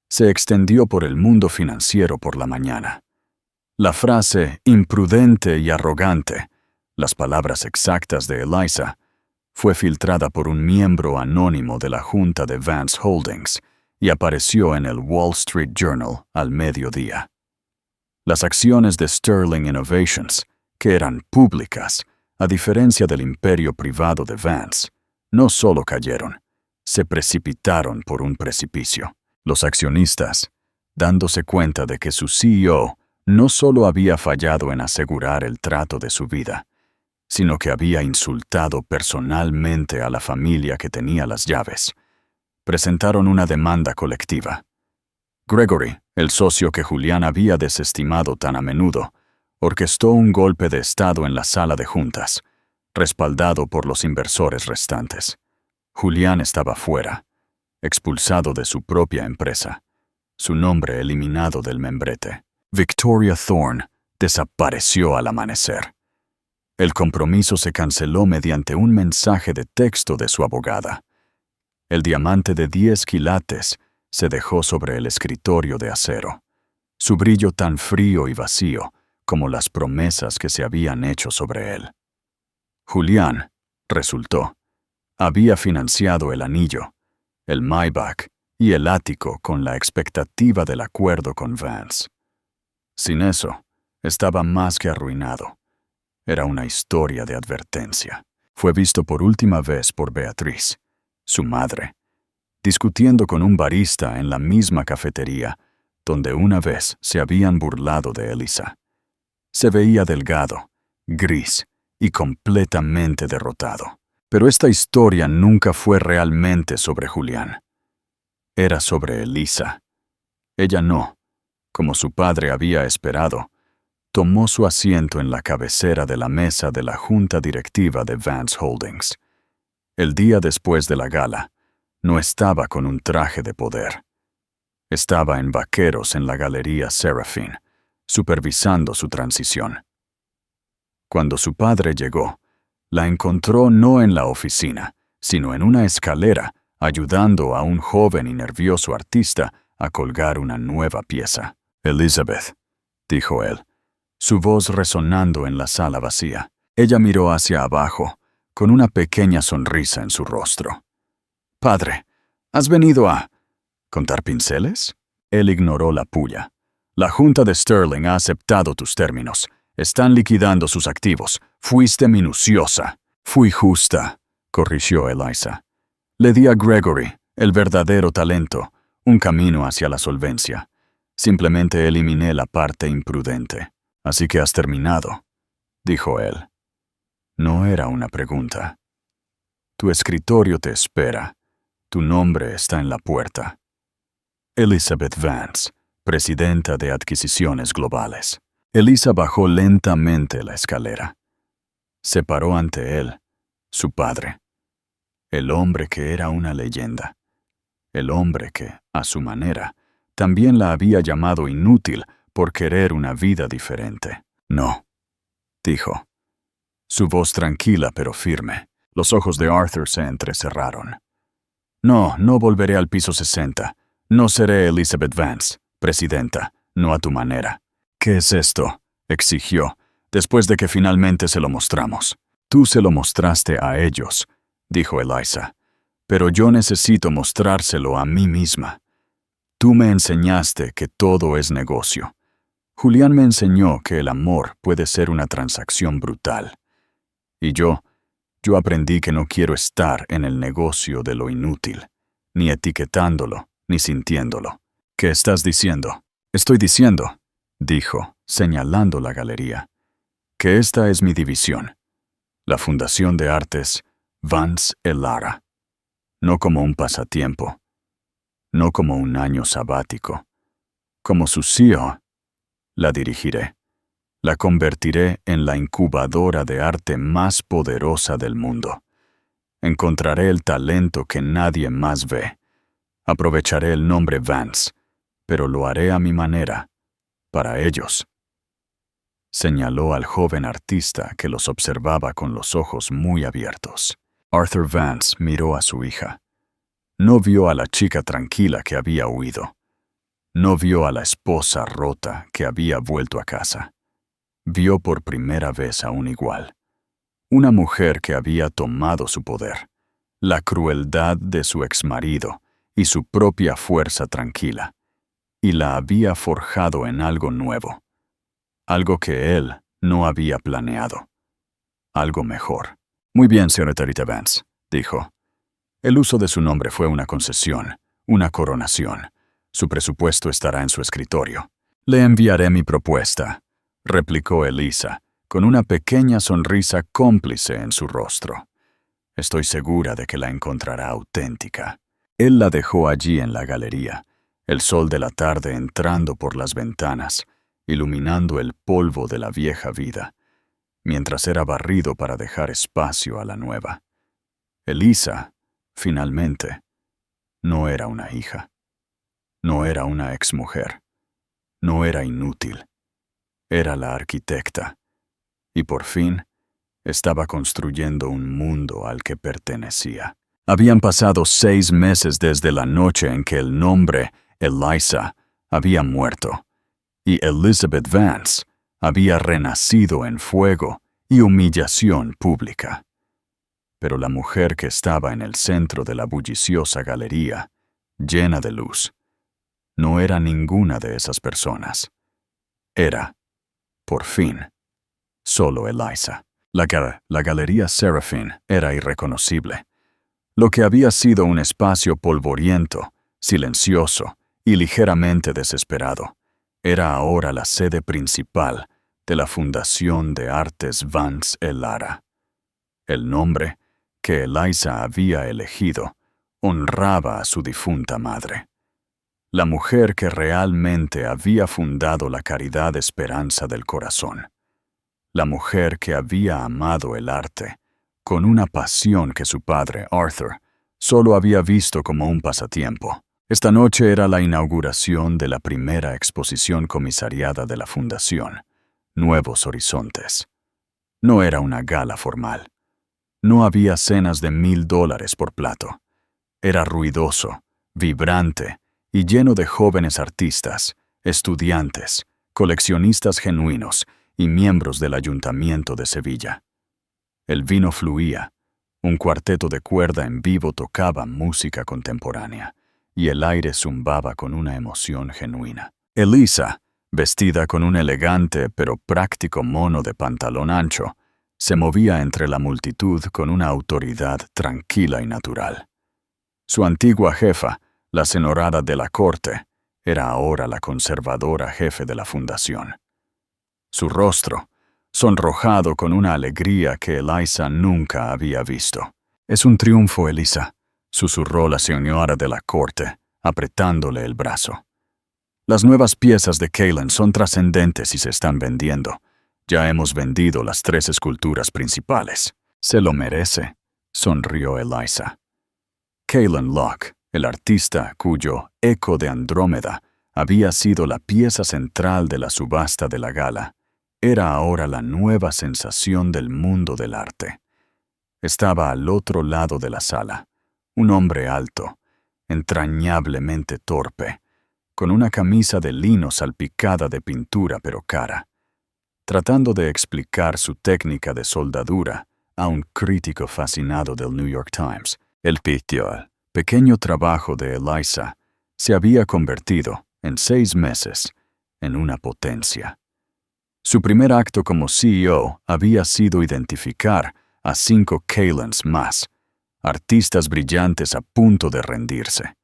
se extendió por el mundo financiero por la mañana. La frase imprudente y arrogante, las palabras exactas de Eliza, fue filtrada por un miembro anónimo de la junta de Vance Holdings y apareció en el Wall Street Journal al mediodía. Las acciones de Sterling Innovations, que eran públicas, a diferencia del imperio privado de Vance, no solo cayeron, se precipitaron por un precipicio. Los accionistas, dándose cuenta de que su CEO no solo había fallado en asegurar el trato de su vida, sino que había insultado personalmente a la familia que tenía las llaves, presentaron una demanda colectiva. Gregory, el socio que Julian había desestimado tan a menudo, orquestó un golpe de estado en la sala de juntas, respaldado por los inversores restantes. Julian estaba fuera, expulsado de su propia empresa, su nombre eliminado del membrete. Victoria Thorne desapareció al amanecer. El compromiso se canceló mediante un mensaje de texto de su abogada. El diamante de 10 quilates se dejó sobre el escritorio de acero, su brillo tan frío y vacío como las promesas que se habían hecho sobre él. Julian, resultó, había financiado el anillo, el Maybach y el ático con la expectativa del acuerdo con Vance. Sin eso, estaba más que arruinado. Era una historia de advertencia. Fue visto por última vez por Beatriz, su madre, discutiendo con un barista en la misma cafetería donde una vez se habían burlado de Eliza. Se veía delgado, gris y completamente derrotado. Pero esta historia nunca fue realmente sobre Julian. Era sobre Eliza. Ella no, como su padre había esperado, tomó su asiento en la cabecera de la mesa de la junta directiva de Vance Holdings. El día después de la gala, no estaba con un traje de poder. Estaba en vaqueros en la galería Serafine, supervisando su transición. Cuando su padre llegó, la encontró no en la oficina, sino en una escalera, ayudando a un joven y nervioso artista a colgar una nueva pieza. Elizabeth, dijo él, su voz resonando en la sala vacía. Ella miró hacia abajo, con una pequeña sonrisa en su rostro. Padre, ¿has venido a contar pinceles? Él ignoró la puya. La junta de Sterling ha aceptado tus términos. Están liquidando sus activos. Fuiste minuciosa. Fui justa, corrigió Eliza. Le di a Gregory, el verdadero talento, un camino hacia la solvencia. Simplemente eliminé la parte imprudente. Así que has terminado, dijo él. No era una pregunta. Tu escritorio te espera. Tu nombre está en la puerta. Elizabeth Vance, presidenta de Adquisiciones Globales. Elisa bajó lentamente la escalera. Se paró ante él, su padre. El hombre que era una leyenda. El hombre que, a su manera, también la había llamado inútil por querer una vida diferente. No, dijo. Su voz tranquila pero firme. Los ojos de Arthur se entrecerraron. No volveré al piso 60. No seré Elizabeth Vance, presidenta, no a tu manera. ¿Qué es esto?, exigió, después de que finalmente se lo mostramos. Tú se lo mostraste a ellos, dijo Eliza, pero yo necesito mostrárselo a mí misma. Tú me enseñaste que todo es negocio. Julián me enseñó que el amor puede ser una transacción brutal. Y yo aprendí que no quiero estar en el negocio de lo inútil, ni etiquetándolo, ni sintiéndolo. ¿Qué estás diciendo? Estoy diciendo, dijo, señalando la galería, que esta es mi división, la Fundación de Artes Vance Elara. No como un pasatiempo, no como un año sabático. Como su CEO, la dirigiré. La convertiré en la incubadora de arte más poderosa del mundo. Encontraré el talento que nadie más ve. Aprovecharé el nombre Vance, pero lo haré a mi manera, para ellos. Señaló al joven artista que los observaba con los ojos muy abiertos. Arthur Vance miró a su hija. No vio a la chica tranquila que había huido. No vio a la esposa rota que había vuelto a casa. Vio por primera vez a un igual. Una mujer que había tomado su poder, la crueldad de su exmarido y su propia fuerza tranquila, y la había forjado en algo nuevo, algo que él no había planeado, algo mejor. Muy bien, señorita Vance, dijo. El uso de su nombre fue una concesión, una coronación. Su presupuesto estará en su escritorio. Le enviaré mi propuesta, replicó Elisa, con una pequeña sonrisa cómplice en su rostro. Estoy segura de que la encontrará auténtica. Él la dejó allí en la galería, el sol de la tarde entrando por las ventanas, iluminando el polvo de la vieja vida, mientras era barrido para dejar espacio a la nueva. Elisa, finalmente, no era una hija. No era una exmujer. No era inútil. Era la arquitecta. Y por fin, estaba construyendo un mundo al que pertenecía. Habían pasado 6 meses desde la noche en que el nombre Eliza había muerto, y Elizabeth Vance había renacido en fuego y humillación pública. Pero la mujer que estaba en el centro de la bulliciosa galería, llena de luz, no era ninguna de esas personas. Era, por fin, solo Eliza. La galería Serafín era irreconocible. Lo que había sido un espacio polvoriento, silencioso y ligeramente desesperado, era ahora la sede principal de la Fundación de Artes Vance Elara. El nombre que Eliza había elegido honraba a su difunta madre. La mujer que realmente había fundado la caridad esperanza del corazón. La mujer que había amado el arte, con una pasión que su padre, Arthur, solo había visto como un pasatiempo. Esta noche era la inauguración de la primera exposición comisariada de la Fundación, Nuevos Horizontes. No era una gala formal. No había cenas de $1000 por plato. Era ruidoso, vibrante y lleno de jóvenes artistas, estudiantes, coleccionistas genuinos y miembros del Ayuntamiento de Sevilla. El vino fluía, un cuarteto de cuerda en vivo tocaba música contemporánea, y el aire zumbaba con una emoción genuina. Elisa, vestida con un elegante pero práctico mono de pantalón ancho, se movía entre la multitud con una autoridad tranquila y natural. Su antigua jefa, la señorada de la corte, era ahora la conservadora jefe de la fundación. Su rostro, sonrojado con una alegría que Eliza nunca había visto. «Es un triunfo, Elisa», susurró la señora de la corte, apretándole el brazo. «Las nuevas piezas de Kaylin son trascendentes y se están vendiendo. Ya hemos vendido las 3 esculturas principales». «Se lo merece», sonrió Eliza. Kaylin Locke, el artista cuyo Eco de Andrómeda había sido la pieza central de la subasta de la gala, era ahora la nueva sensación del mundo del arte. Estaba al otro lado de la sala, un hombre alto, entrañablemente torpe, con una camisa de lino salpicada de pintura pero cara, tratando de explicar su técnica de soldadura a un crítico fascinado del New York Times. El pequeño trabajo de Eliza se había convertido, en 6 meses, en una potencia. Su primer acto como CEO había sido identificar a 5 Kaylins más, artistas brillantes a punto de rendirse.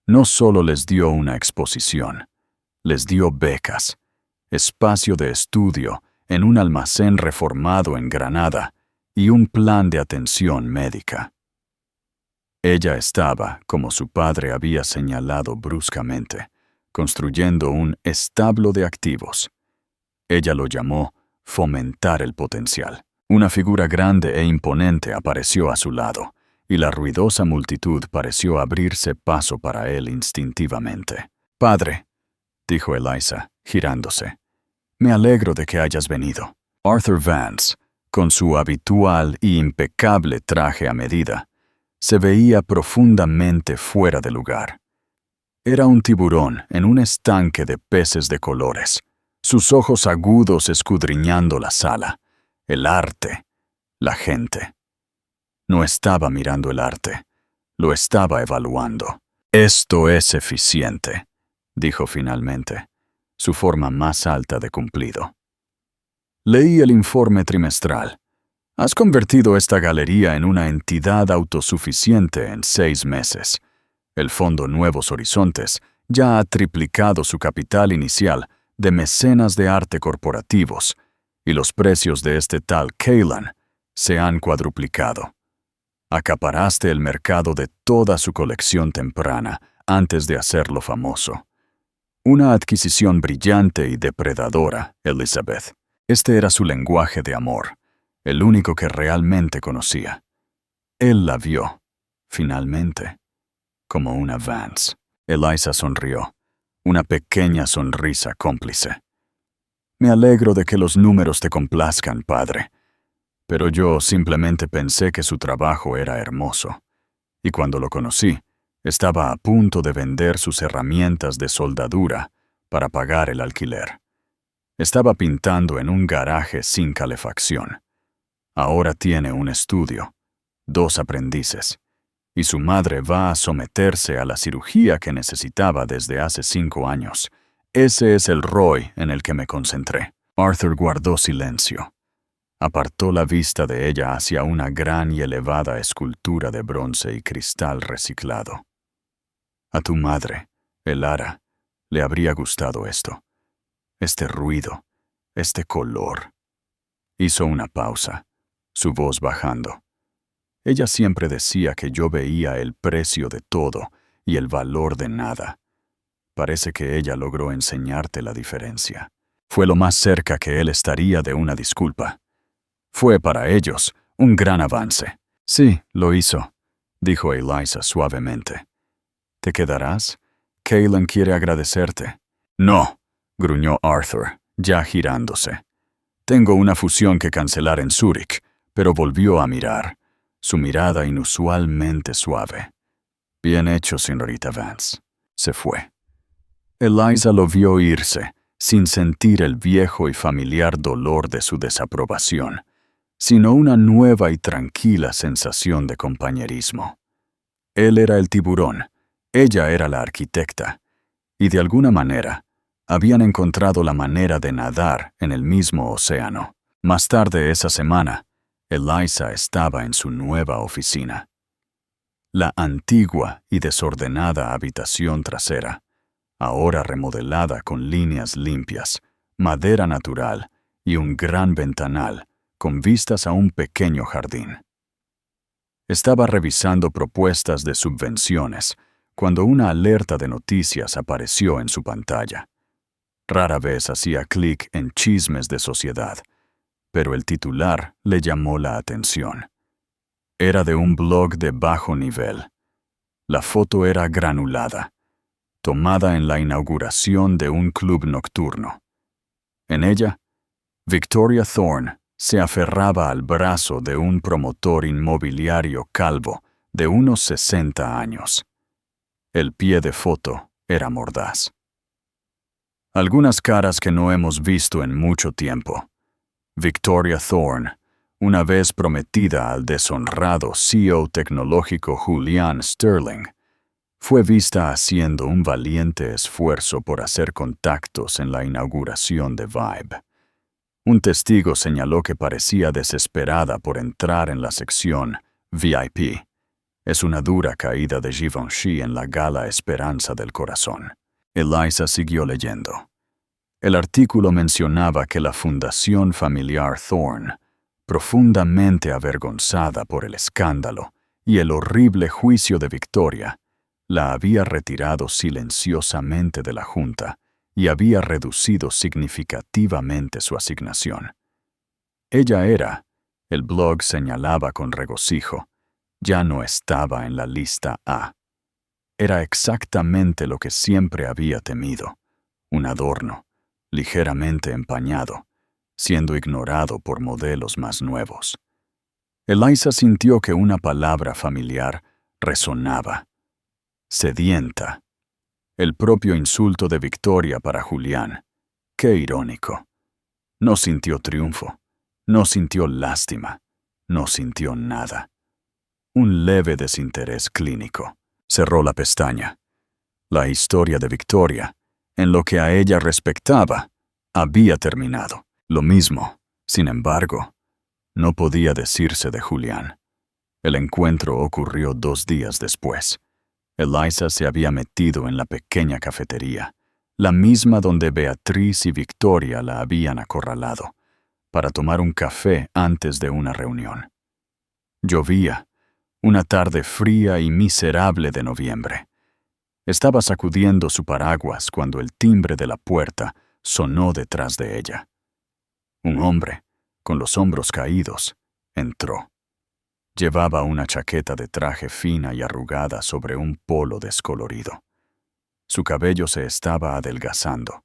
No solo les dio una exposición, les dio becas, espacio de estudio en un almacén reformado en Granada y un plan de atención médica. Ella estaba, como su padre había señalado bruscamente, construyendo un establo de activos. Ella lo llamó fomentar el potencial. Una figura grande e imponente apareció a su lado, y la ruidosa multitud pareció abrirse paso para él instintivamente. «Padre», dijo Eliza, girándose, «me alegro de que hayas venido». Arthur Vance, con su habitual y impecable traje a medida, se veía profundamente fuera de lugar. Era un tiburón en un estanque de peces de colores, sus ojos agudos escudriñando la sala, el arte, la gente. No estaba mirando el arte, lo estaba evaluando. «Esto es eficiente», dijo finalmente, su forma más alta de cumplido. «Leí el informe trimestral. Has convertido esta galería en una entidad autosuficiente en 6 meses. El Fondo Nuevos Horizontes ya ha triplicado su capital inicial de mecenas de arte corporativos, y los precios de este tal Kaylin se han cuadruplicado. Acaparaste el mercado de toda su colección temprana antes de hacerlo famoso. Una adquisición brillante y depredadora, Elizabeth. Este era su lenguaje de amor, el único que realmente conocía. Él la vio, finalmente, como una Vance. Eliza sonrió, una pequeña sonrisa cómplice. «Me alegro de que los números te complazcan, padre. Pero yo simplemente pensé que su trabajo era hermoso. Y cuando lo conocí, estaba a punto de vender sus herramientas de soldadura para pagar el alquiler. Estaba pintando en un garaje sin calefacción. Ahora tiene un estudio, 2 aprendices, y su madre va a someterse a la cirugía que necesitaba desde hace 5 años. Ese es el Roy en el que me concentré». Arthur guardó silencio. Apartó la vista de ella hacia una gran y elevada escultura de bronce y cristal reciclado. «A tu madre, Elara, le habría gustado esto. Este ruido, este color». Hizo una pausa, su voz bajando. «Ella siempre decía que yo veía el precio de todo y el valor de nada. Parece que ella logró enseñarte la diferencia». Fue lo más cerca que él estaría de una disculpa. Fue para ellos un gran avance. «Sí, lo hizo», dijo Eliza suavemente. «¿Te quedarás? Kaylin quiere agradecerte». «No», gruñó Arthur, ya girándose. «Tengo una fusión que cancelar en Zúrich», pero volvió a mirar, su mirada inusualmente suave. «Bien hecho, señorita Vance». Se fue. Eliza lo vio irse, sin sentir el viejo y familiar dolor de su desaprobación, sino una nueva y tranquila sensación de compañerismo. Él era el tiburón, ella era la arquitecta, y de alguna manera habían encontrado la manera de nadar en el mismo océano. Más tarde esa semana, Eliza estaba en su nueva oficina. La antigua y desordenada habitación trasera, ahora remodelada con líneas limpias, madera natural y un gran ventanal con vistas a un pequeño jardín. Estaba revisando propuestas de subvenciones cuando una alerta de noticias apareció en su pantalla. Rara vez hacía clic en chismes de sociedad, pero el titular le llamó la atención. Era de un blog de bajo nivel. La foto era granulada, tomada en la inauguración de un club nocturno. En ella, Victoria Thorne se aferraba al brazo de un promotor inmobiliario calvo de unos 60 años. El pie de foto era mordaz. Algunas caras que no hemos visto en mucho tiempo. Victoria Thorne, una vez prometida al deshonrado CEO tecnológico Julian Sterling, fue vista haciendo un valiente esfuerzo por hacer contactos en la inauguración de Vibe. Un testigo señaló que parecía desesperada por entrar en la sección VIP. Es una dura caída de Givenchy en la gala Esperanza del Corazón. Eliza siguió leyendo. El artículo mencionaba que la Fundación Familiar Thorne, profundamente avergonzada por el escándalo y el horrible juicio de Victoria, la había retirado silenciosamente de la Junta y había reducido significativamente su asignación. Ella era, el blog señalaba con regocijo, ya no estaba en la lista A. Era exactamente lo que siempre había temido, un adorno, ligeramente empañado, siendo ignorado por modelos más nuevos. Eliza sintió que una palabra familiar resonaba. Sedienta. El propio insulto de Victoria para Julián. Qué irónico. No sintió triunfo, no sintió lástima, no sintió nada. Un leve desinterés clínico. Cerró la pestaña. La historia de Victoria, en lo que a ella respectaba, había terminado. Lo mismo, sin embargo, no podía decirse de Julián. El encuentro ocurrió 2 días después. Eliza se había metido en la pequeña cafetería, la misma donde Beatriz y Victoria la habían acorralado, para tomar un café antes de una reunión. Llovía, una tarde fría y miserable de noviembre. Estaba sacudiendo su paraguas cuando el timbre de la puerta sonó detrás de ella. Un hombre, con los hombros caídos, entró. Llevaba una chaqueta de traje fina y arrugada sobre un polo descolorido. Su cabello se estaba adelgazando,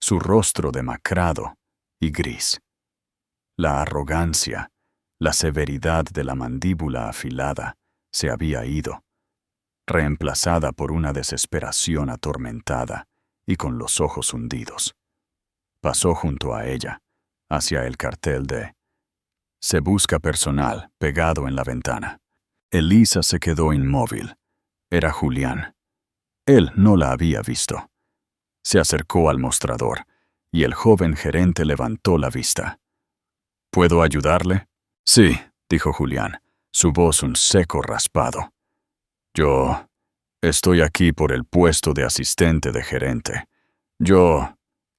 su rostro demacrado y gris. La arrogancia, la severidad de la mandíbula afilada se había ido, reemplazada por una desesperación atormentada y con los ojos hundidos. Pasó junto a ella, hacia el cartel de "Se busca personal" pegado en la ventana. Eliza se quedó inmóvil. Era Julián. Él no la había visto. Se acercó al mostrador, y el joven gerente levantó la vista. ¿Puedo ayudarle? Sí, dijo Julián, su voz un seco raspado. Yo estoy aquí por el puesto de asistente de gerente. Yo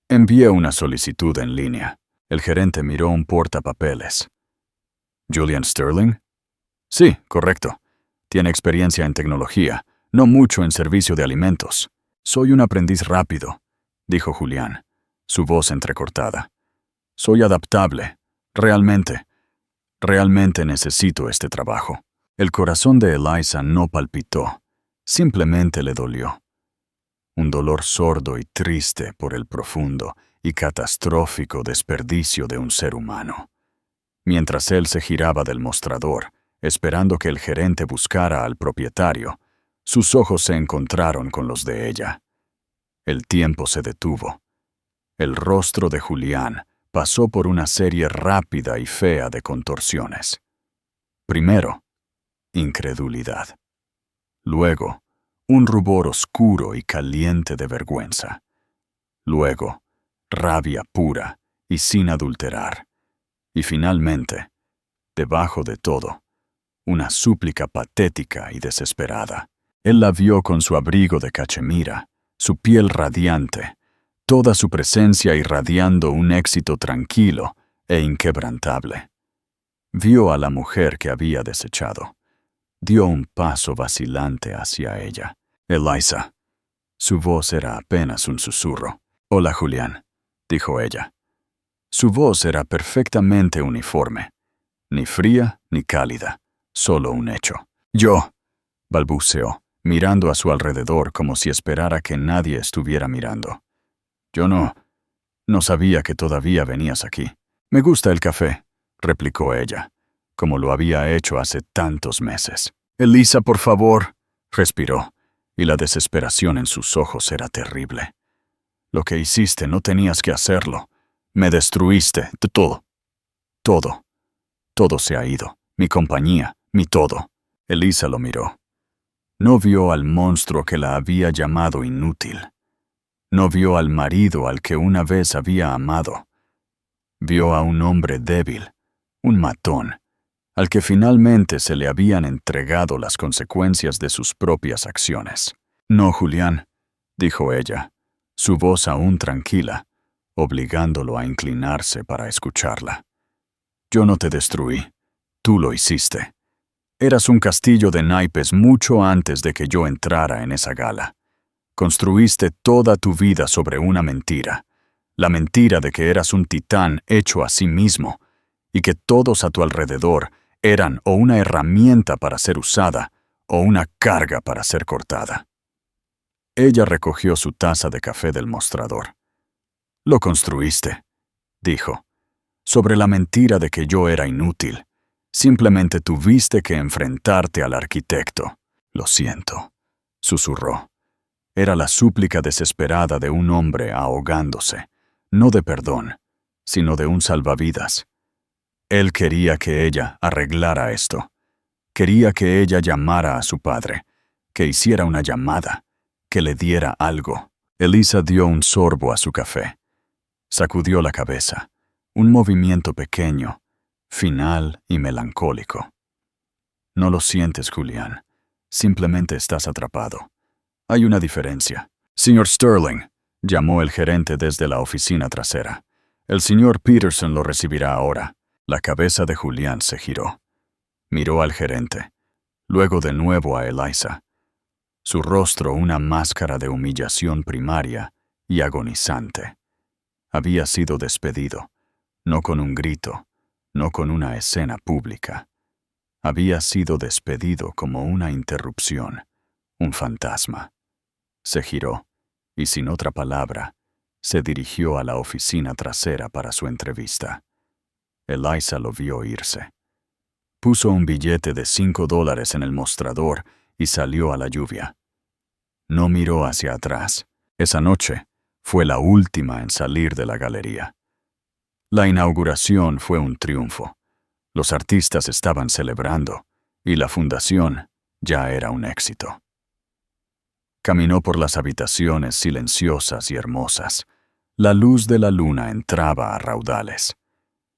envié una solicitud en línea. El gerente miró un portapapeles. ¿Julian Sterling? Sí, correcto. Tiene experiencia en tecnología, no mucho en servicio de alimentos. Soy un aprendiz rápido, dijo Julián, su voz entrecortada. Soy adaptable. Realmente necesito este trabajo. El corazón de Eliza no palpitó, simplemente le dolió. Un dolor sordo y triste por el profundo y catastrófico desperdicio de un ser humano. Mientras él se giraba del mostrador, esperando que el gerente buscara al propietario, sus ojos se encontraron con los de ella. El tiempo se detuvo. El rostro de Julián pasó por una serie rápida y fea de contorsiones. Primero, incredulidad. Luego, un rubor oscuro y caliente de vergüenza. Luego, rabia pura y sin adulterar. Y finalmente, debajo de todo, una súplica patética y desesperada. Él la vio con su abrigo de cachemira, su piel radiante, toda su presencia irradiando un éxito tranquilo e inquebrantable. Vio a la mujer que había desechado. Dio un paso vacilante hacia ella. «Eliza». Su voz era apenas un susurro. «Hola, Julián», dijo ella. Su voz era perfectamente uniforme, ni fría ni cálida, solo un hecho. «Yo», balbuceó, mirando a su alrededor como si esperara que nadie estuviera mirando. «Yo no sabía que todavía venías aquí». «Me gusta el café», replicó ella, como lo había hecho hace tantos meses. «Eliza, por favor», respiró, y la desesperación en sus ojos era terrible. «Lo que hiciste no tenías que hacerlo. Me destruiste de todo. Todo. Todo se ha ido. Mi compañía, mi todo». Eliza lo miró. No vio al monstruo que la había llamado inútil. No vio al marido al que una vez había amado. Vio a un hombre débil, un matón, al que finalmente se le habían entregado las consecuencias de sus propias acciones. «No, Julián», dijo ella, su voz aún tranquila, obligándolo a inclinarse para escucharla. «Yo no te destruí. Tú lo hiciste. Eras un castillo de naipes mucho antes de que yo entrara en esa gala. Construiste toda tu vida sobre una mentira, la mentira de que eras un titán hecho a sí mismo, y que todos a tu alrededor eran o una herramienta para ser usada o una carga para ser cortada». Ella recogió su taza de café del mostrador. «Lo construiste», dijo, «sobre la mentira de que yo era inútil. Simplemente tuviste que enfrentarte al arquitecto». «Lo siento», susurró. Era la súplica desesperada de un hombre ahogándose, no de perdón, sino de un salvavidas. Él quería que ella arreglara esto. Quería que ella llamara a su padre, que hiciera una llamada, que le diera algo. Eliza dio un sorbo a su café. Sacudió la cabeza, un movimiento pequeño, final y melancólico. «No lo sientes, Julián. Simplemente estás atrapado. Hay una diferencia». «Señor Sterling», llamó el gerente desde la oficina trasera. «El señor Peterson lo recibirá ahora». La cabeza de Julián se giró. Miró al gerente, luego de nuevo a Eliza. Su rostro una máscara de humillación primaria y agonizante. Había sido despedido, no con un grito, no con una escena pública. Había sido despedido como una interrupción, un fantasma. Se giró, y sin otra palabra, se dirigió a la oficina trasera para su entrevista. Eliza lo vio irse. Puso un billete de $5 en el mostrador y salió a la lluvia. No miró hacia atrás. Esa noche fue la última en salir de la galería. La inauguración fue un triunfo. Los artistas estaban celebrando y la fundación ya era un éxito. Caminó por las habitaciones silenciosas y hermosas. La luz de la luna entraba a raudales.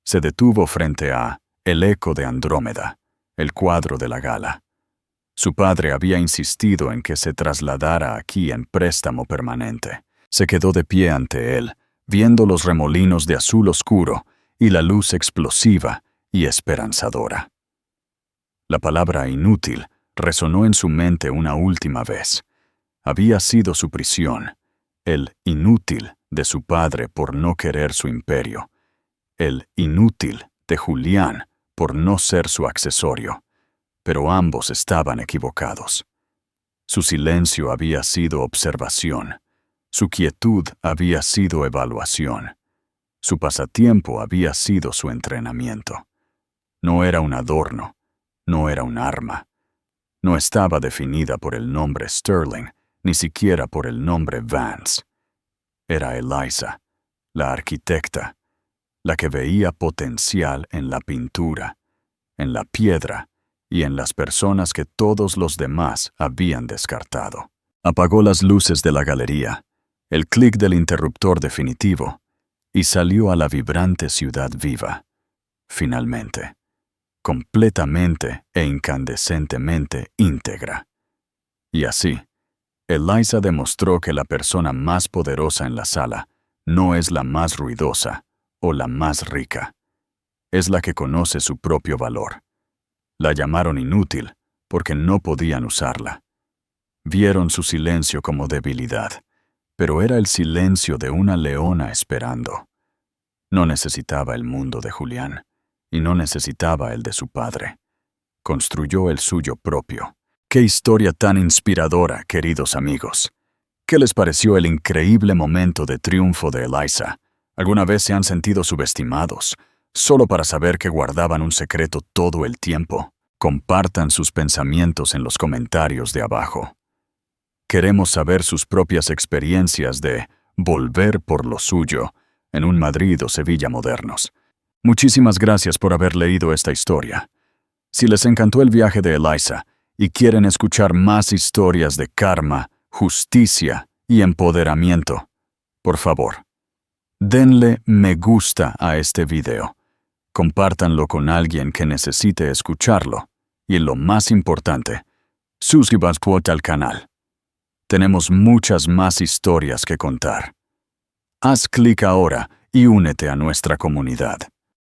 Se detuvo frente a El eco de Andrómeda, el cuadro de la gala. Su padre había insistido en que se trasladara aquí en préstamo permanente. Se quedó de pie ante él, viendo los remolinos de azul oscuro y la luz explosiva y esperanzadora. La palabra inútil resonó en su mente una última vez. Había sido su prisión, el inútil de su padre por no querer su imperio, el inútil de Julián por no ser su accesorio, pero ambos estaban equivocados. Su silencio había sido observación, su quietud había sido evaluación, su pasatiempo había sido su entrenamiento. No era un adorno, no era un arma, no estaba definida por el nombre Sterling, ni siquiera por el nombre Vance. Era Eliza, la arquitecta, la que veía potencial en la pintura, en la piedra y en las personas que todos los demás habían descartado. Apagó las luces de la galería, el clic del interruptor definitivo, y salió a la vibrante ciudad viva. Finalmente. completamente e incandescentemente íntegra. Y así, Eliza demostró que la persona más poderosa en la sala no es la más ruidosa o la más rica. Es la que conoce su propio valor. La llamaron inútil porque no podían usarla. Vieron su silencio como debilidad, pero era el silencio de una leona esperando. No necesitaba el mundo de Julián, y no necesitaba el de su padre. Construyó el suyo propio. ¡Qué historia tan inspiradora, queridos amigos! ¿Qué les pareció el increíble momento de triunfo de Eliza? ¿Alguna vez se han sentido subestimados, solo para saber que guardaban un secreto todo el tiempo? Compartan sus pensamientos en los comentarios de abajo. Queremos saber sus propias experiencias de volver por lo suyo en un Madrid o Sevilla modernos. Muchísimas gracias por haber leído esta historia. Si les encantó el viaje de Eliza y quieren escuchar más historias de karma, justicia y empoderamiento, por favor, denle me gusta a este video. Compártanlo con alguien que necesite escucharlo. Y lo más importante, suscríbanse al canal. Tenemos muchas más historias que contar. Haz clic ahora y únete a nuestra comunidad.